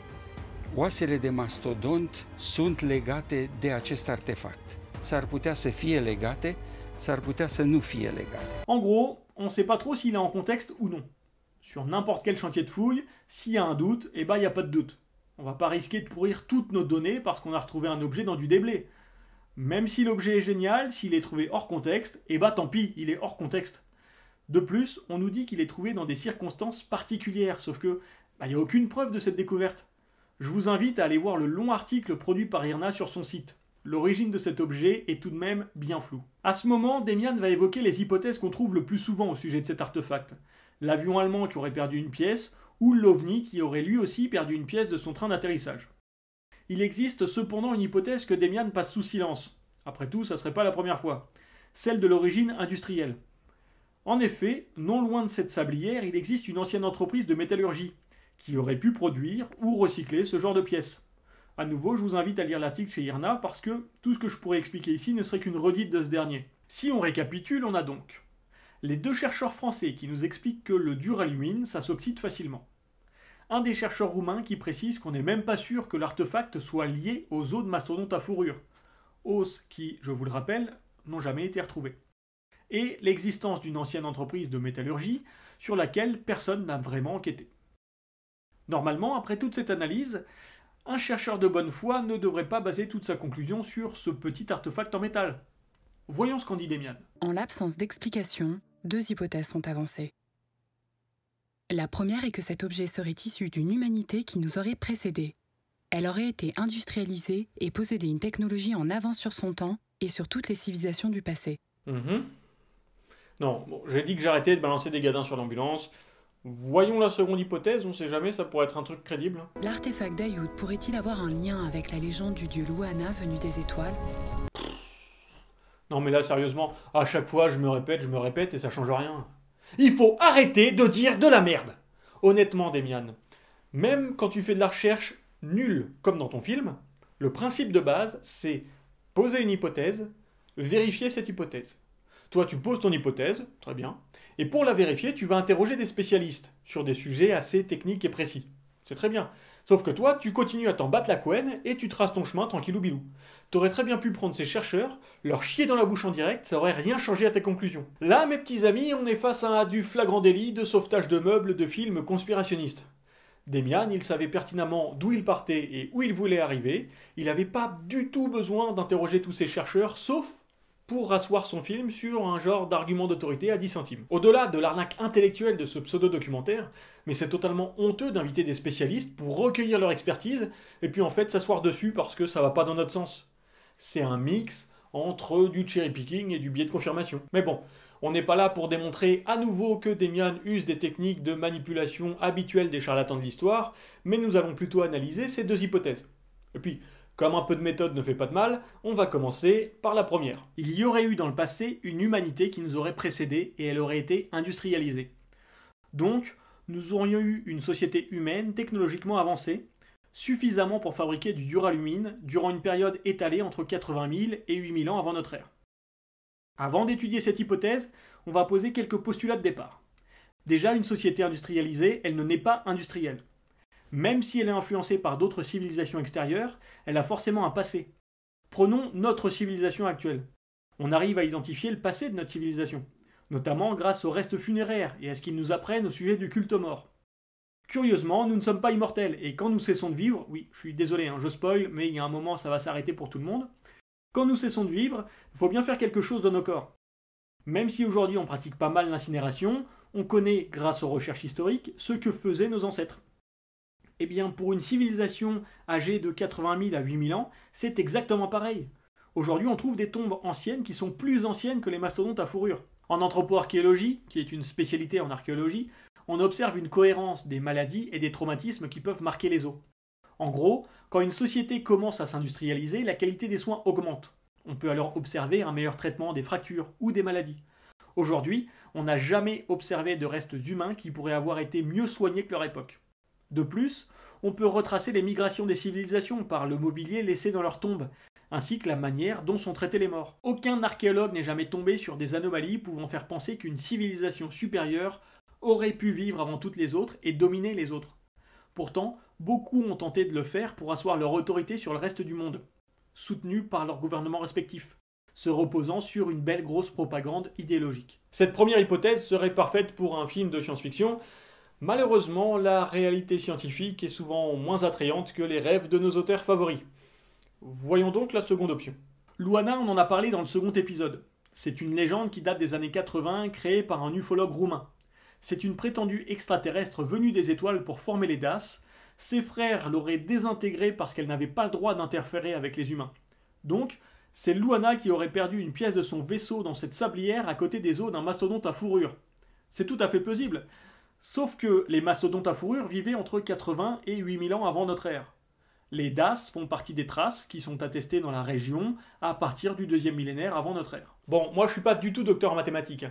oasele de mastodont sunt legate de acest artefact. S-ar putea să fie legate, s-ar putea să nu fie legate. En gros, on ne sait pas trop s'il est en contexte ou non. Sur n'importe quel chantier de fouille, s'il y a un doute, eh ben il n'y a pas de doute. On va pas risquer de pourrir toutes nos données parce qu'on a retrouvé un objet dans du déblai. Même si l'objet est génial, s'il est trouvé hors contexte, eh ben tant pis, il est hors contexte. De plus, on nous dit qu'il est trouvé dans des circonstances particulières, sauf que il n'y a aucune preuve de cette découverte. Je vous invite à aller voir le long article produit par IRNA sur son site. L'origine de cet objet est tout de même bien floue. À ce moment, Demian va évoquer les hypothèses qu'on trouve le plus souvent au sujet de cet artefact. L'avion allemand qui aurait perdu une pièce, ou l'OVNI qui aurait lui aussi perdu une pièce de son train d'atterrissage. Il existe cependant une hypothèse que Demian passe sous silence. Après tout, ça serait pas la première fois. Celle de l'origine industrielle. En effet, non loin de cette sablière, il existe une ancienne entreprise de métallurgie qui aurait pu produire ou recycler ce genre de pièces. À nouveau, je vous invite à lire l'article chez IRNA parce que tout ce que je pourrais expliquer ici ne serait qu'une redite de ce dernier. Si on récapitule, on a donc les 2 chercheurs français qui nous expliquent que le duralumine, ça s'oxyde facilement. Un des chercheurs roumains qui précise qu'on n'est même pas sûr que l'artefact soit lié aux os de mastodontes à fourrure. Os qui, je vous le rappelle, n'ont jamais été retrouvés. Et l'existence d'une ancienne entreprise de métallurgie sur laquelle personne n'a vraiment enquêté. Normalement, après toute cette analyse, un chercheur de bonne foi ne devrait pas baser toute sa conclusion sur ce petit artefact en métal. Voyons ce qu'en dit Demian. En l'absence d'explication, 2 hypothèses sont avancées. La première est que cet objet serait issu d'une humanité qui nous aurait précédés. Elle aurait été industrialisée et possédait une technologie en avance sur son temps et sur toutes les civilisations du passé. Non, bon, j'ai dit que j'arrêtais de balancer des gadins sur l'ambulance. Voyons la seconde hypothèse, on sait jamais, ça pourrait être un truc crédible. L'artefact d'Ayoud pourrait-il avoir un lien avec la légende du dieu Luana venu des étoiles? Non mais là, sérieusement, à chaque fois, je me répète et ça change rien. Il faut arrêter de dire de la merde. Honnêtement, Demian, même quand tu fais de la recherche nulle, comme dans ton film, le principe de base, c'est poser une hypothèse, vérifier cette hypothèse. Toi, tu poses ton hypothèse, très bien, et pour la vérifier, tu vas interroger des spécialistes sur des sujets assez techniques et précis. C'est très bien. Sauf que toi, tu continues à t'en battre la couenne et tu traces ton chemin tranquillou bilou. T'aurais très bien pu prendre ces chercheurs, leur chier dans la bouche en direct, ça aurait rien changé à tes conclusions. Là, mes petits amis, on est face à du flagrant délit de sauvetage de meubles de films conspirationnistes. Demian, il savait pertinemment d'où il partait et où il voulait arriver. Il n'avait pas du tout besoin d'interroger tous ces chercheurs, sauf pour rasseoir son film sur un genre d'argument d'autorité à 10 centimes. Au-delà de l'arnaque intellectuelle de ce pseudo-documentaire, mais c'est totalement honteux d'inviter des spécialistes pour recueillir leur expertise, et puis en fait s'asseoir dessus parce que ça va pas dans notre sens. C'est un mix entre du cherry-picking et du biais de confirmation. Mais bon, on n'est pas là pour démontrer à nouveau que Demian use des techniques de manipulation habituelles des charlatans de l'histoire, mais nous allons plutôt analyser ces deux hypothèses. Et puis, comme un peu de méthode ne fait pas de mal, on va commencer par la première. Il y aurait eu dans le passé une humanité qui nous aurait précédés et elle aurait été industrialisée. Donc, nous aurions eu une société humaine technologiquement avancée, suffisamment pour fabriquer du duralumine durant une période étalée entre 80 000 et 8 000 ans avant notre ère. Avant d'étudier cette hypothèse, on va poser quelques postulats de départ. Déjà, une société industrialisée, elle ne naît pas industrielle. Même si elle est influencée par d'autres civilisations extérieures, elle a forcément un passé. Prenons notre civilisation actuelle. On arrive à identifier le passé de notre civilisation, notamment grâce aux restes funéraires et à ce qu'ils nous apprennent au sujet du culte aux morts. Curieusement, nous ne sommes pas immortels, et quand nous cessons de vivre, oui, je suis désolé, je spoil, mais il y a un moment ça va s'arrêter pour tout le monde, quand nous cessons de vivre, il faut bien faire quelque chose de nos corps. Même si aujourd'hui on pratique pas mal l'incinération, on connaît, grâce aux recherches historiques, ce que faisaient nos ancêtres. Eh bien, pour une civilisation âgée de 80 000 à 8 000 ans, c'est exactement pareil. Aujourd'hui, on trouve des tombes anciennes qui sont plus anciennes que les mastodontes à fourrure. En anthropoarchéologie, qui est une spécialité en archéologie, on observe une cohérence des maladies et des traumatismes qui peuvent marquer les os. En gros, quand une société commence à s'industrialiser, la qualité des soins augmente. On peut alors observer un meilleur traitement des fractures ou des maladies. Aujourd'hui, on n'a jamais observé de restes humains qui pourraient avoir été mieux soignés que leur époque. De plus, on peut retracer les migrations des civilisations par le mobilier laissé dans leurs tombes, ainsi que la manière dont sont traités les morts. Aucun archéologue n'est jamais tombé sur des anomalies pouvant faire penser qu'une civilisation supérieure aurait pu vivre avant toutes les autres et dominer les autres. Pourtant, beaucoup ont tenté de le faire pour asseoir leur autorité sur le reste du monde, soutenus par leurs gouvernements respectifs, se reposant sur une belle grosse propagande idéologique. Cette première hypothèse serait parfaite pour un film de science-fiction. Malheureusement, la réalité scientifique est souvent moins attrayante que les rêves de nos auteurs favoris. Voyons donc la seconde option. Luana, on en a parlé dans le second épisode. C'est une légende qui date des années 80, créée par un ufologue roumain. C'est une prétendue extraterrestre venue des étoiles pour former les DAS. Ses frères l'auraient désintégrée parce qu'elle n'avait pas le droit d'interférer avec les humains. Donc, c'est Luana qui aurait perdu une pièce de son vaisseau dans cette sablière à côté des os d'un mastodonte à fourrure. C'est tout à fait plausible. Sauf que les mastodontes à fourrure vivaient entre 80 et 8000 ans avant notre ère. Les DAS font partie des traces qui sont attestées dans la région à partir du 2e millénaire avant notre ère. Bon, moi je suis pas du tout docteur en mathématiques,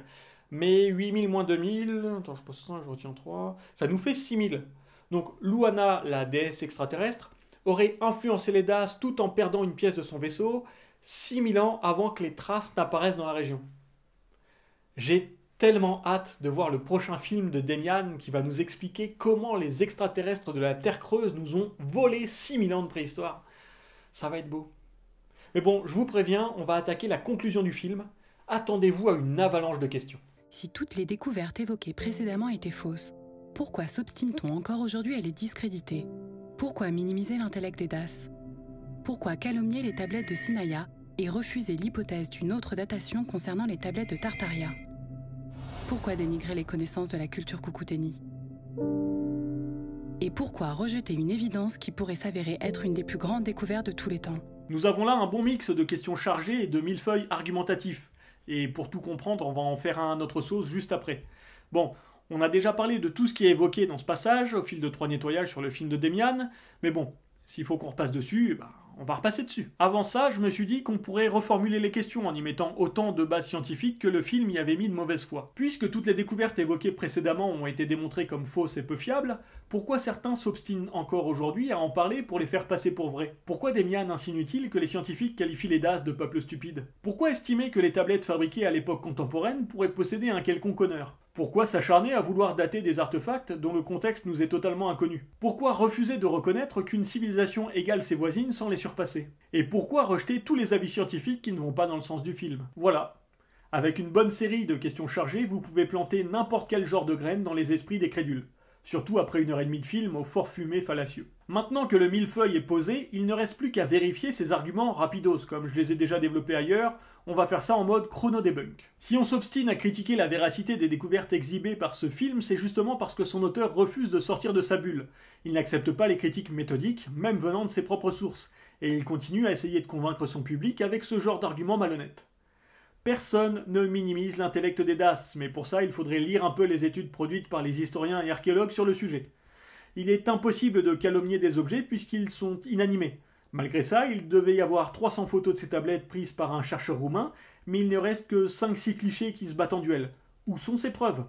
mais 8000 moins 2000, attends je pose ça, je retiens 3, ça nous fait 6000. Donc Luana, la déesse extraterrestre, aurait influencé les DAS tout en perdant une pièce de son vaisseau 6000 ans avant que les traces n'apparaissent dans la région. J'ai tellement hâte de voir le prochain film de Demian qui va nous expliquer comment les extraterrestres de la Terre creuse nous ont volé 6000 ans de préhistoire. Ça va être beau. Mais bon, je vous préviens, on va attaquer la conclusion du film. Attendez-vous à une avalanche de questions. Si toutes les découvertes évoquées précédemment étaient fausses, pourquoi s'obstine-t-on encore aujourd'hui à les discréditer? Pourquoi minimiser l'intellect des DAS? Pourquoi calomnier les tablettes de Sinaya et refuser l'hypothèse d'une autre datation concernant les tablettes de Tartaria? Pourquoi dénigrer les connaissances de la culture Cucuteni? Et pourquoi rejeter une évidence qui pourrait s'avérer être une des plus grandes découvertes de tous les temps? Nous avons là un bon mix de questions chargées et de millefeuilles argumentatifs. Et pour tout comprendre, on va en faire un à notre sauce juste après. Bon, on a déjà parlé de tout ce qui est évoqué dans ce passage, au fil de 3 nettoyages sur le film de Demian, mais bon, s'il faut qu'on repasse dessus, on va repasser dessus. Avant ça, je me suis dit qu'on pourrait reformuler les questions en y mettant autant de bases scientifiques que le film y avait mis de mauvaise foi. Puisque toutes les découvertes évoquées précédemment ont été démontrées comme fausses et peu fiables, pourquoi certains s'obstinent encore aujourd'hui à en parler pour les faire passer pour vraies? Pourquoi Demian insinue-t-il que les scientifiques qualifient les DAS de peuple stupide? Pourquoi estimer que les tablettes fabriquées à l'époque contemporaine pourraient posséder un quelconque honneur? Pourquoi s'acharner à vouloir dater des artefacts dont le contexte nous est totalement inconnu? Pourquoi refuser de reconnaître qu'une civilisation égale ses voisines sans les surpasser? Et pourquoi rejeter tous les avis scientifiques qui ne vont pas dans le sens du film? Voilà. Avec une bonne série de questions chargées, vous pouvez planter n'importe quel genre de graines dans les esprits des crédules. Surtout après 1h30 de film au fort fumé fallacieux. Maintenant que le millefeuille est posé, il ne reste plus qu'à vérifier ces arguments rapidos, comme je les ai déjà développés ailleurs, on va faire ça en mode chrono-debunk. Si on s'obstine à critiquer la véracité des découvertes exhibées par ce film, c'est justement parce que son auteur refuse de sortir de sa bulle. Il n'accepte pas les critiques méthodiques, même venant de ses propres sources, et il continue à essayer de convaincre son public avec ce genre d'arguments malhonnêtes. Personne ne minimise l'intellect des DAS, mais pour ça il faudrait lire un peu les études produites par les historiens et archéologues sur le sujet. Il est impossible de calomnier des objets puisqu'ils sont inanimés. Malgré ça, il devait y avoir 300 photos de ces tablettes prises par un chercheur roumain, mais il ne reste que 5-6 clichés qui se battent en duel. Où sont ces preuves?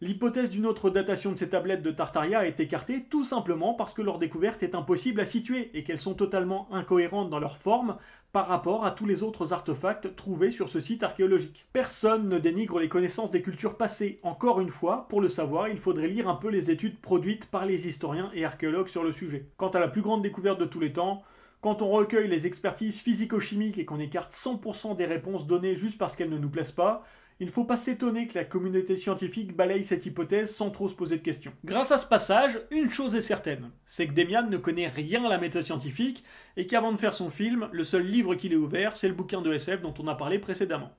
L'hypothèse d'une autre datation de ces tablettes de Tartaria est écartée tout simplement parce que leur découverte est impossible à situer et qu'elles sont totalement incohérentes dans leur forme par rapport à tous les autres artefacts trouvés sur ce site archéologique. Personne ne dénigre les connaissances des cultures passées. Encore une fois, pour le savoir, il faudrait lire un peu les études produites par les historiens et archéologues sur le sujet. Quant à la plus grande découverte de tous les temps, quand on recueille les expertises physico-chimiques et qu'on écarte 100% des réponses données juste parce qu'elles ne nous plaisent pas, il ne faut pas s'étonner que la communauté scientifique balaye cette hypothèse sans trop se poser de questions. Grâce à ce passage, une chose est certaine, c'est que Demian ne connaît rien à la méthode scientifique et qu'avant de faire son film, le seul livre qu'il ait ouvert, c'est le bouquin de SF dont on a parlé précédemment.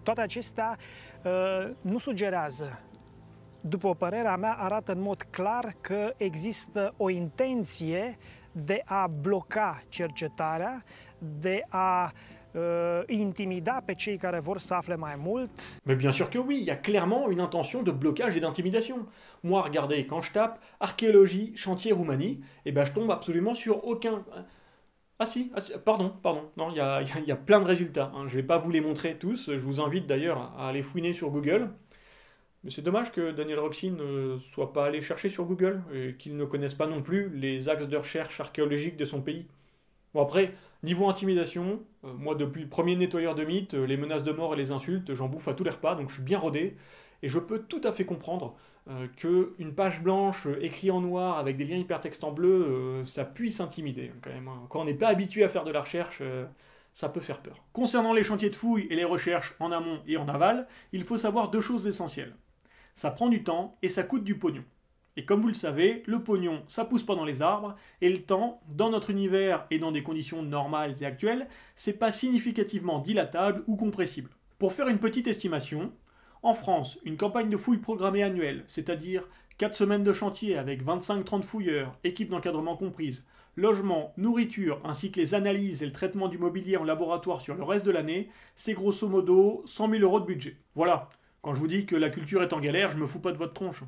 Toate acestea nu sugerează. După părerea mea, arată în mod clar că există o intenție de a bloca cercetarea, de a intimida pe cei care vor să afle mai mult. Mais bien sûr que oui, il y a clairement une intention de blocage et d'intimidation. Moi, regardez, quand je tape archéologie, chantier Roumanie, eh ben je tombe absolument sur aucun... Ah si, pardon, non, il y a plein de résultats. Hein. Je ne vais pas vous les montrer tous, je vous invite d'ailleurs à aller fouiner sur Google. Mais c'est dommage que Daniel Roxy ne soit pas allé chercher sur Google, et qu'il ne connaisse pas non plus les axes de recherche archéologiques de son pays. Bon après, niveau intimidation, moi depuis le premier nettoyeur de mythes, les menaces de mort et les insultes, j'en bouffe à tous les repas, donc je suis bien rodé, et je peux tout à fait comprendre qu'une page blanche écrite en noir avec des liens hypertextes en bleu, ça puisse intimider quand même. Hein. Quand on n'est pas habitué à faire de la recherche, ça peut faire peur. Concernant les chantiers de fouilles et les recherches en amont et en aval, il faut savoir deux choses essentielles. Ça prend du temps et ça coûte du pognon. Et comme vous le savez, le pognon, ça pousse pas dans les arbres, et le temps, dans notre univers et dans des conditions normales et actuelles, c'est pas significativement dilatable ou compressible. Pour faire une petite estimation, en France, une campagne de fouilles programmée annuelle, c'est-à-dire 4 semaines de chantier avec 25-30 fouilleurs, équipe d'encadrement comprise, logement, nourriture, ainsi que les analyses et le traitement du mobilier en laboratoire sur le reste de l'année, c'est grosso modo 100 000 € de budget. Voilà, quand je vous dis que la culture est en galère, je me fous pas de votre tronche.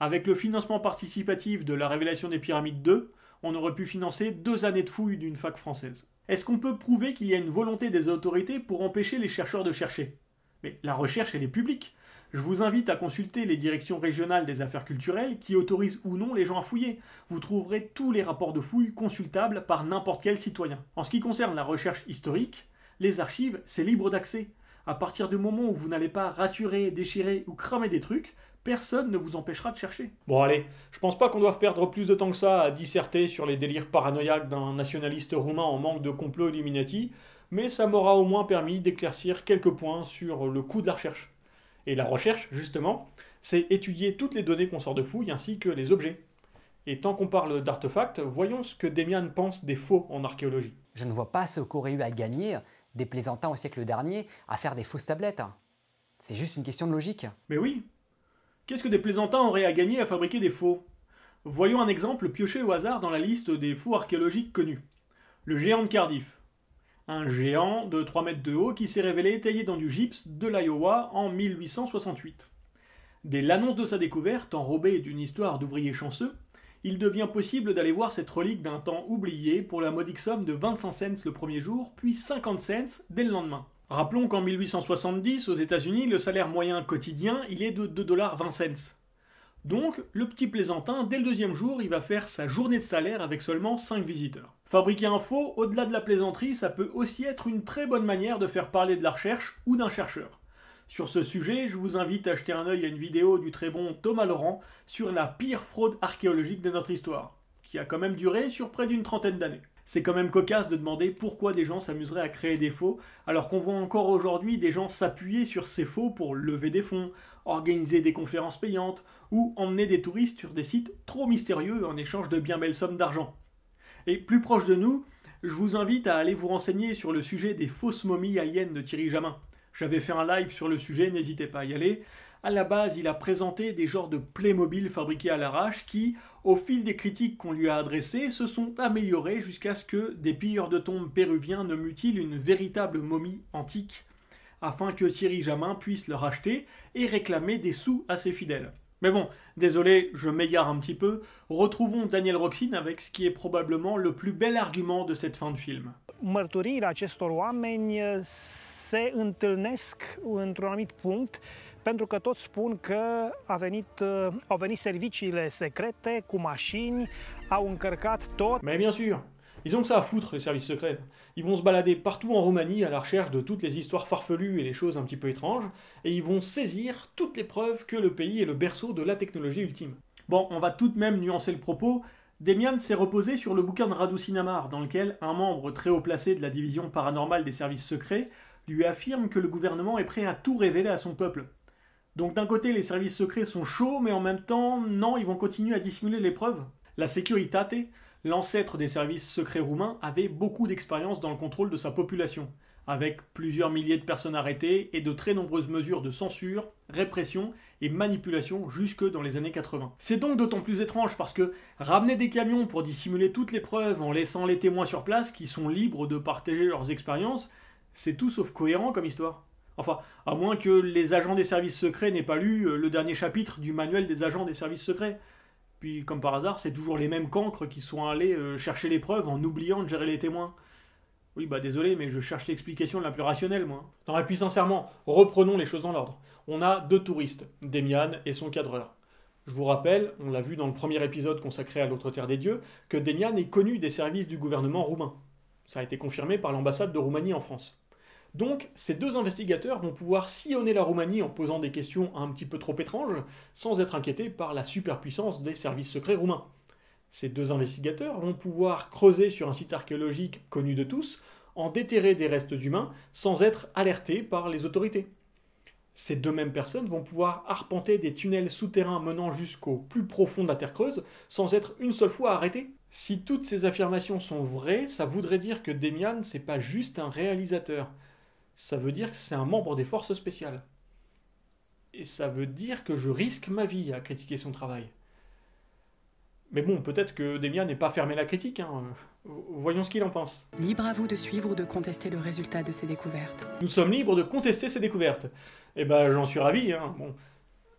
Avec le financement participatif de la révélation des pyramides 2, on aurait pu financer 2 années de fouilles d'une fac française. Est-ce qu'on peut prouver qu'il y a une volonté des autorités pour empêcher les chercheurs de chercher? Mais la recherche, elle est publique. Je vous invite à consulter les directions régionales des affaires culturelles qui autorisent ou non les gens à fouiller. Vous trouverez tous les rapports de fouilles consultables par n'importe quel citoyen. En ce qui concerne la recherche historique, les archives, c'est libre d'accès. À partir du moment où vous n'allez pas raturer, déchirer ou cramer des trucs, personne ne vous empêchera de chercher. Bon allez, je pense pas qu'on doive perdre plus de temps que ça à disserter sur les délires paranoïaques d'un nationaliste roumain en manque de complot Illuminati, mais ça m'aura au moins permis d'éclaircir quelques points sur le coût de la recherche. Et la recherche, justement, c'est étudier toutes les données qu'on sort de fouilles ainsi que les objets. Et tant qu'on parle d'artefacts, voyons ce que Demian pense des faux en archéologie. Je ne vois pas ce qu'auraient eu à gagner des plaisantins au siècle dernier à faire des fausses tablettes. C'est juste une question de logique. Mais oui. Qu'est-ce que des plaisantins auraient à gagner à fabriquer des faux? Voyons un exemple pioché au hasard dans la liste des faux archéologiques connus. Le géant de Cardiff. Un géant de 3 mètres de haut qui s'est révélé taillé dans du gypse de l'Iowa en 1868. Dès l'annonce de sa découverte, enrobée d'une histoire d'ouvrier chanceux, il devient possible d'aller voir cette relique d'un temps oublié pour la modique somme de 25 cents le premier jour, puis 50 cents dès le lendemain. Rappelons qu'en 1870, aux États-Unis, le salaire moyen quotidien, il est de 2,20 $. Donc, le petit plaisantin, dès le deuxième jour, il va faire sa journée de salaire avec seulement 5 visiteurs. Fabriquer un faux, au-delà de la plaisanterie, ça peut aussi être une très bonne manière de faire parler de la recherche ou d'un chercheur. Sur ce sujet, je vous invite à jeter un œil à une vidéo du très bon Thomas Laurent sur la pire fraude archéologique de notre histoire, qui a quand même duré sur près d'une trentaine d'années. C'est quand même cocasse de demander pourquoi des gens s'amuseraient à créer des faux, alors qu'on voit encore aujourd'hui des gens s'appuyer sur ces faux pour lever des fonds, organiser des conférences payantes, ou emmener des touristes sur des sites trop mystérieux en échange de bien belles sommes d'argent. Et plus proche de nous, je vous invite à aller vous renseigner sur le sujet des fausses momies aliens de Thierry Jamin. J'avais fait un live sur le sujet, n'hésitez pas à y aller. À la base, il a présenté des genres de Playmobil fabriqués à l'arrache qui, au fil des critiques qu'on lui a adressées, se sont améliorés jusqu'à ce que des pilleurs de tombes péruviens ne mutilent une véritable momie antique, afin que Thierry Jamin puisse le racheter et réclamer des sous à ses fidèles. Mais bon, désolé, je m'égare un petit peu. Retrouvons Daniel Roxin avec ce qui est probablement le plus bel argument de cette fin de film. Mărturiile acestor oameni se întâlnesc într-un anumit punct pentru că toți spun că au venit serviciile secrete cu mașini, au încărcat tot. Mais bien sûr, ils ont que ça à foutre, les services secrets. Ils vont se balader partout en Roumanie à la recherche de toutes les histoires farfelues et les choses un petit peu étranges, et ils vont saisir toutes les preuves que le pays est le berceau de la technologie ultime. Bon, on va tout de même nuancer le propos. Demian s'est reposé sur le bouquin de Radu Sinamar, dans lequel un membre très haut placé de la division paranormale des services secrets lui affirme que le gouvernement est prêt à tout révéler à son peuple. Donc d'un côté, les services secrets sont chauds, mais en même temps, non, ils vont continuer à dissimuler les preuves. La Securitate, l'ancêtre des services secrets roumains, avait beaucoup d'expérience dans le contrôle de sa population, avec plusieurs milliers de personnes arrêtées et de très nombreuses mesures de censure, répression et manipulation jusque dans les années 80. C'est donc d'autant plus étrange parce que ramener des camions pour dissimuler toutes les preuves en laissant les témoins sur place qui sont libres de partager leurs expériences, c'est tout sauf cohérent comme histoire. Enfin, à moins que les agents des services secrets n'aient pas lu le dernier chapitre du manuel des agents des services secrets. Puis, comme par hasard, c'est toujours les mêmes cancres qui sont allés chercher les preuves en oubliant de gérer les témoins. Oui, bah désolé, mais je cherche l'explication la plus rationnelle, moi. Non, et puis sincèrement, reprenons les choses dans l'ordre. On a deux touristes, Demian et son cadreur. Je vous rappelle, on l'a vu dans le premier épisode consacré à l'autre terre des dieux, que Demian est connu des services du gouvernement roumain. Ça a été confirmé par l'ambassade de Roumanie en France. Donc, ces deux investigateurs vont pouvoir sillonner la Roumanie en posant des questions un petit peu trop étranges, sans être inquiétés par la superpuissance des services secrets roumains. Ces deux investigateurs vont pouvoir creuser sur un site archéologique connu de tous, en déterrer des restes humains, sans être alertés par les autorités. Ces deux mêmes personnes vont pouvoir arpenter des tunnels souterrains menant jusqu'au plus profond de la terre creuse, sans être une seule fois arrêtés. Si toutes ces affirmations sont vraies, ça voudrait dire que Demian, c'est pas juste un réalisateur. Ça veut dire que c'est un membre des forces spéciales. Et ça veut dire que je risque ma vie à critiquer son travail. Mais bon, peut-être que Demian n'est pas fermé à la critique, hein. Voyons ce qu'il en pense. Libre à vous de suivre ou de contester le résultat de ces découvertes. Nous sommes libres de contester ces découvertes. Eh ben, j'en suis ravi, hein. Bon.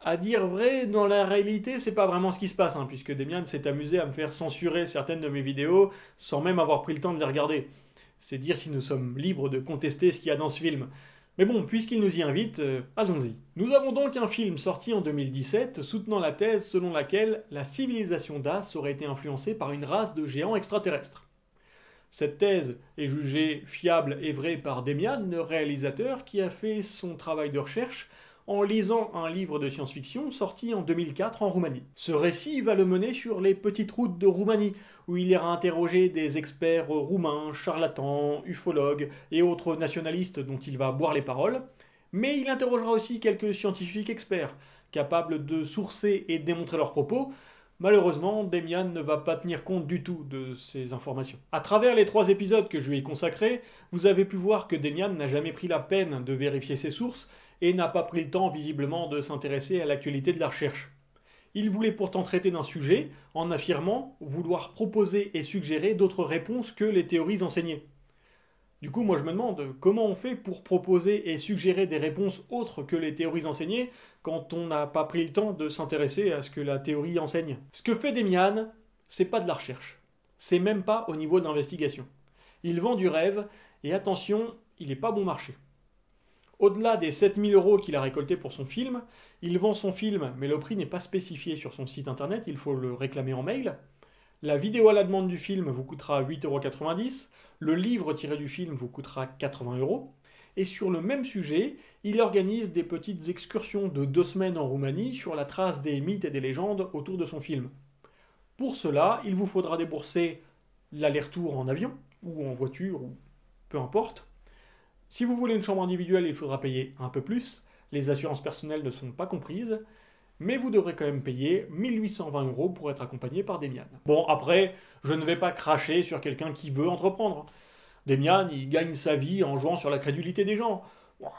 À dire vrai, dans la réalité, c'est pas vraiment ce qui se passe, hein, puisque Demian s'est amusé à me faire censurer certaines de mes vidéos sans même avoir pris le temps de les regarder. C'est dire si nous sommes libres de contester ce qu'il y a dans ce film. Mais bon, puisqu'il nous y invite, allons-y. Nous avons donc un film sorti en 2017 soutenant la thèse selon laquelle la civilisation d'As aurait été influencée par une race de géants extraterrestres. Cette thèse est jugée fiable et vraie par Demian, le réalisateur, qui a fait son travail de recherche en lisant un livre de science-fiction sorti en 2004 en Roumanie. Ce récit va le mener sur les petites routes de Roumanie, où il ira interroger des experts roumains, charlatans, ufologues et autres nationalistes dont il va boire les paroles, mais il interrogera aussi quelques scientifiques experts, capables de sourcer et démontrer leurs propos. Malheureusement, Demian ne va pas tenir compte du tout de ces informations. À travers les 3 épisodes que je lui ai consacrés, vous avez pu voir que Demian n'a jamais pris la peine de vérifier ses sources et n'a pas pris le temps visiblement de s'intéresser à l'actualité de la recherche. Il voulait pourtant traiter d'un sujet en affirmant vouloir proposer et suggérer d'autres réponses que les théories enseignées. Du coup, moi je me demande comment on fait pour proposer et suggérer des réponses autres que les théories enseignées quand on n'a pas pris le temps de s'intéresser à ce que la théorie enseigne. Ce que fait Demian, c'est pas de la recherche. C'est même pas au niveau de l'investigation. Il vend du rêve, et attention, il n'est pas bon marché. Au-delà des 7 000 € qu'il a récoltés pour son film, il vend son film, mais le prix n'est pas spécifié sur son site internet, il faut le réclamer en mail. La vidéo à la demande du film vous coûtera 8,90 €, le livre tiré du film vous coûtera 80 €, et sur le même sujet, il organise des petites excursions de 2 semaines en Roumanie sur la trace des mythes et des légendes autour de son film. Pour cela, il vous faudra débourser l'aller-retour en avion, ou en voiture, ou peu importe. Si vous voulez une chambre individuelle, il faudra payer un peu plus, les assurances personnelles ne sont pas comprises, mais vous devrez quand même payer 1820 € pour être accompagné par Demian. Bon, après, je ne vais pas cracher sur quelqu'un qui veut entreprendre. Demian, il gagne sa vie en jouant sur la crédulité des gens.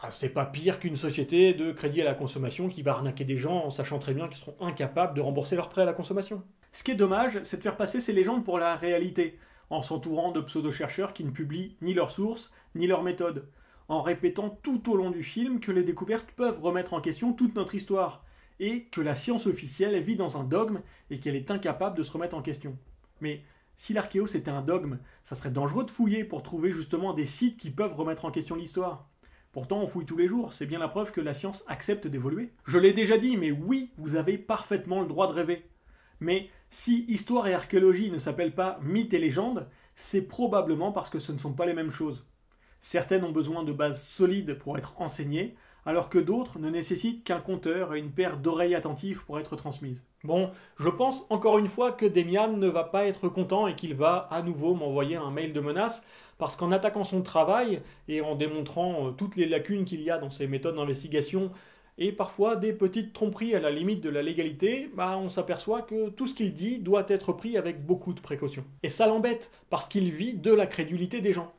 C'est pas pire qu'une société de crédit à la consommation qui va arnaquer des gens en sachant très bien qu'ils seront incapables de rembourser leurs prêts à la consommation. Ce qui est dommage, c'est de faire passer ces légendes pour la réalité, en s'entourant de pseudo-chercheurs qui ne publient ni leurs sources, ni leurs méthodes, en répétant tout au long du film que les découvertes peuvent remettre en question toute notre histoire, et que la science officielle vit dans un dogme et qu'elle est incapable de se remettre en question. Mais si l'archéo c'était un dogme, ça serait dangereux de fouiller pour trouver justement des sites qui peuvent remettre en question l'histoire. Pourtant on fouille tous les jours, c'est bien la preuve que la science accepte d'évoluer. Je l'ai déjà dit, mais oui, vous avez parfaitement le droit de rêver. Mais si histoire et archéologie ne s'appellent pas mythes et légendes, c'est probablement parce que ce ne sont pas les mêmes choses. Certaines ont besoin de bases solides pour être enseignées, alors que d'autres ne nécessitent qu'un compteur et une paire d'oreilles attentives pour être transmises. Bon, je pense encore une fois que Demian ne va pas être content et qu'il va à nouveau m'envoyer un mail de menace, parce qu'en attaquant son travail et en démontrant toutes les lacunes qu'il y a dans ses méthodes d'investigation, et parfois des petites tromperies à la limite de la légalité, on s'aperçoit que tout ce qu'il dit doit être pris avec beaucoup de précaution. Et ça l'embête, parce qu'il vit de la crédulité des gens.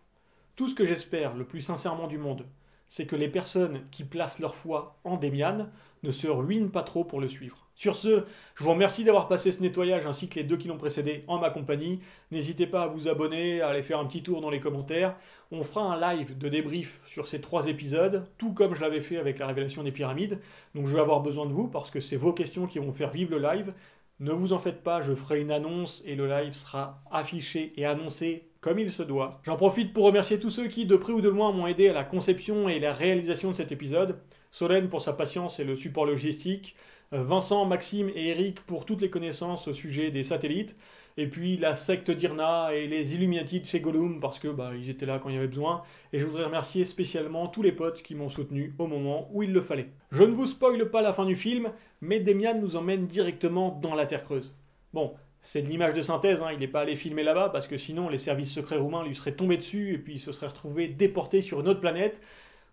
Tout ce que j'espère, le plus sincèrement du monde, c'est que les personnes qui placent leur foi en Demian ne se ruinent pas trop pour le suivre. Sur ce, je vous remercie d'avoir passé ce nettoyage ainsi que les 2 qui l'ont précédé en ma compagnie. N'hésitez pas à vous abonner, à aller faire un petit tour dans les commentaires. On fera un live de débrief sur ces 3 épisodes, tout comme je l'avais fait avec la révélation des pyramides. Donc je vais avoir besoin de vous parce que c'est vos questions qui vont faire vivre le live. Ne vous en faites pas, je ferai une annonce et le live sera affiché et annoncé comme il se doit. J'en profite pour remercier tous ceux qui, de près ou de loin, m'ont aidé à la conception et la réalisation de cet épisode. Solène pour sa patience et le support logistique, Vincent, Maxime et Eric pour toutes les connaissances au sujet des satellites, et puis la secte d'Irna et les Illuminati de chez Gollum parce que ils étaient là quand il y avait besoin, et je voudrais remercier spécialement tous les potes qui m'ont soutenu au moment où il le fallait. Je ne vous spoile pas la fin du film, mais Demian nous emmène directement dans la Terre creuse. Bon, c'est de l'image de synthèse, il n'est pas allé filmer là-bas parce que sinon les services secrets roumains lui seraient tombés dessus et puis il se serait retrouvé déporté sur une autre planète.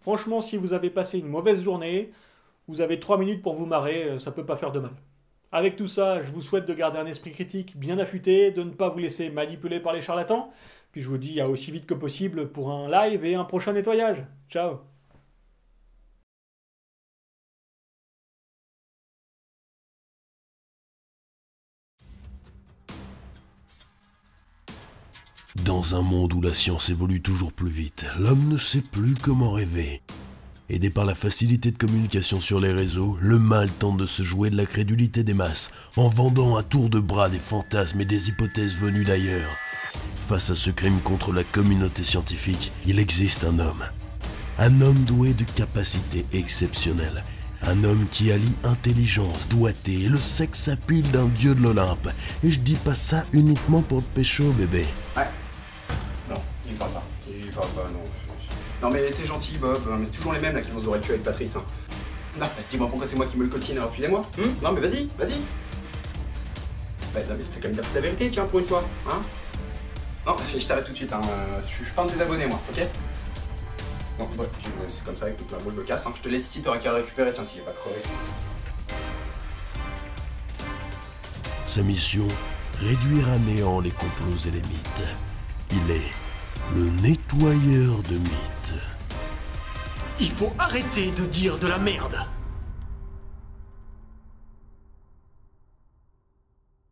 Franchement, si vous avez passé une mauvaise journée, vous avez 3 minutes pour vous marrer, ça peut pas faire de mal. Avec tout ça, je vous souhaite de garder un esprit critique bien affûté, de ne pas vous laisser manipuler par les charlatans, puis je vous dis à aussi vite que possible pour un live et un prochain nettoyage. Ciao! Dans un monde où la science évolue toujours plus vite, l'homme ne sait plus comment rêver. Aidé par la facilité de communication sur les réseaux, le mal tente de se jouer de la crédulité des masses, en vendant à tour de bras des fantasmes et des hypothèses venues d'ailleurs. Face à ce crime contre la communauté scientifique, il existe un homme. Un homme doué de capacités exceptionnelles. Un homme qui allie intelligence, doigté et le sex appeal d'un dieu de l'Olympe. Et je dis pas ça uniquement pour te pécho, bébé. Ouais. Non, il parle pas. Il parle pas, non. Non mais t'es gentil Bob, mais c'est toujours les mêmes là qui vont se dorer le cul avec Patrice. Non, dis-moi pourquoi c'est moi qui me le coquine, alors tu es moi. Non mais vas-y. Bah non mais t'as quand même dire toute la vérité, tiens, pour une fois, Non, je t'arrête tout de suite, je suis pas un de tes abonnés moi, ok? Non, ouais, c'est comme ça, écoute, moi je me casse, je te laisse ici, t'auras qu'à le récupérer, tiens, s'il est pas crevé. Sa mission, réduire à néant les complots et les mythes. Il est le nettoyeur de mythes. Il faut arrêter de dire de la merde.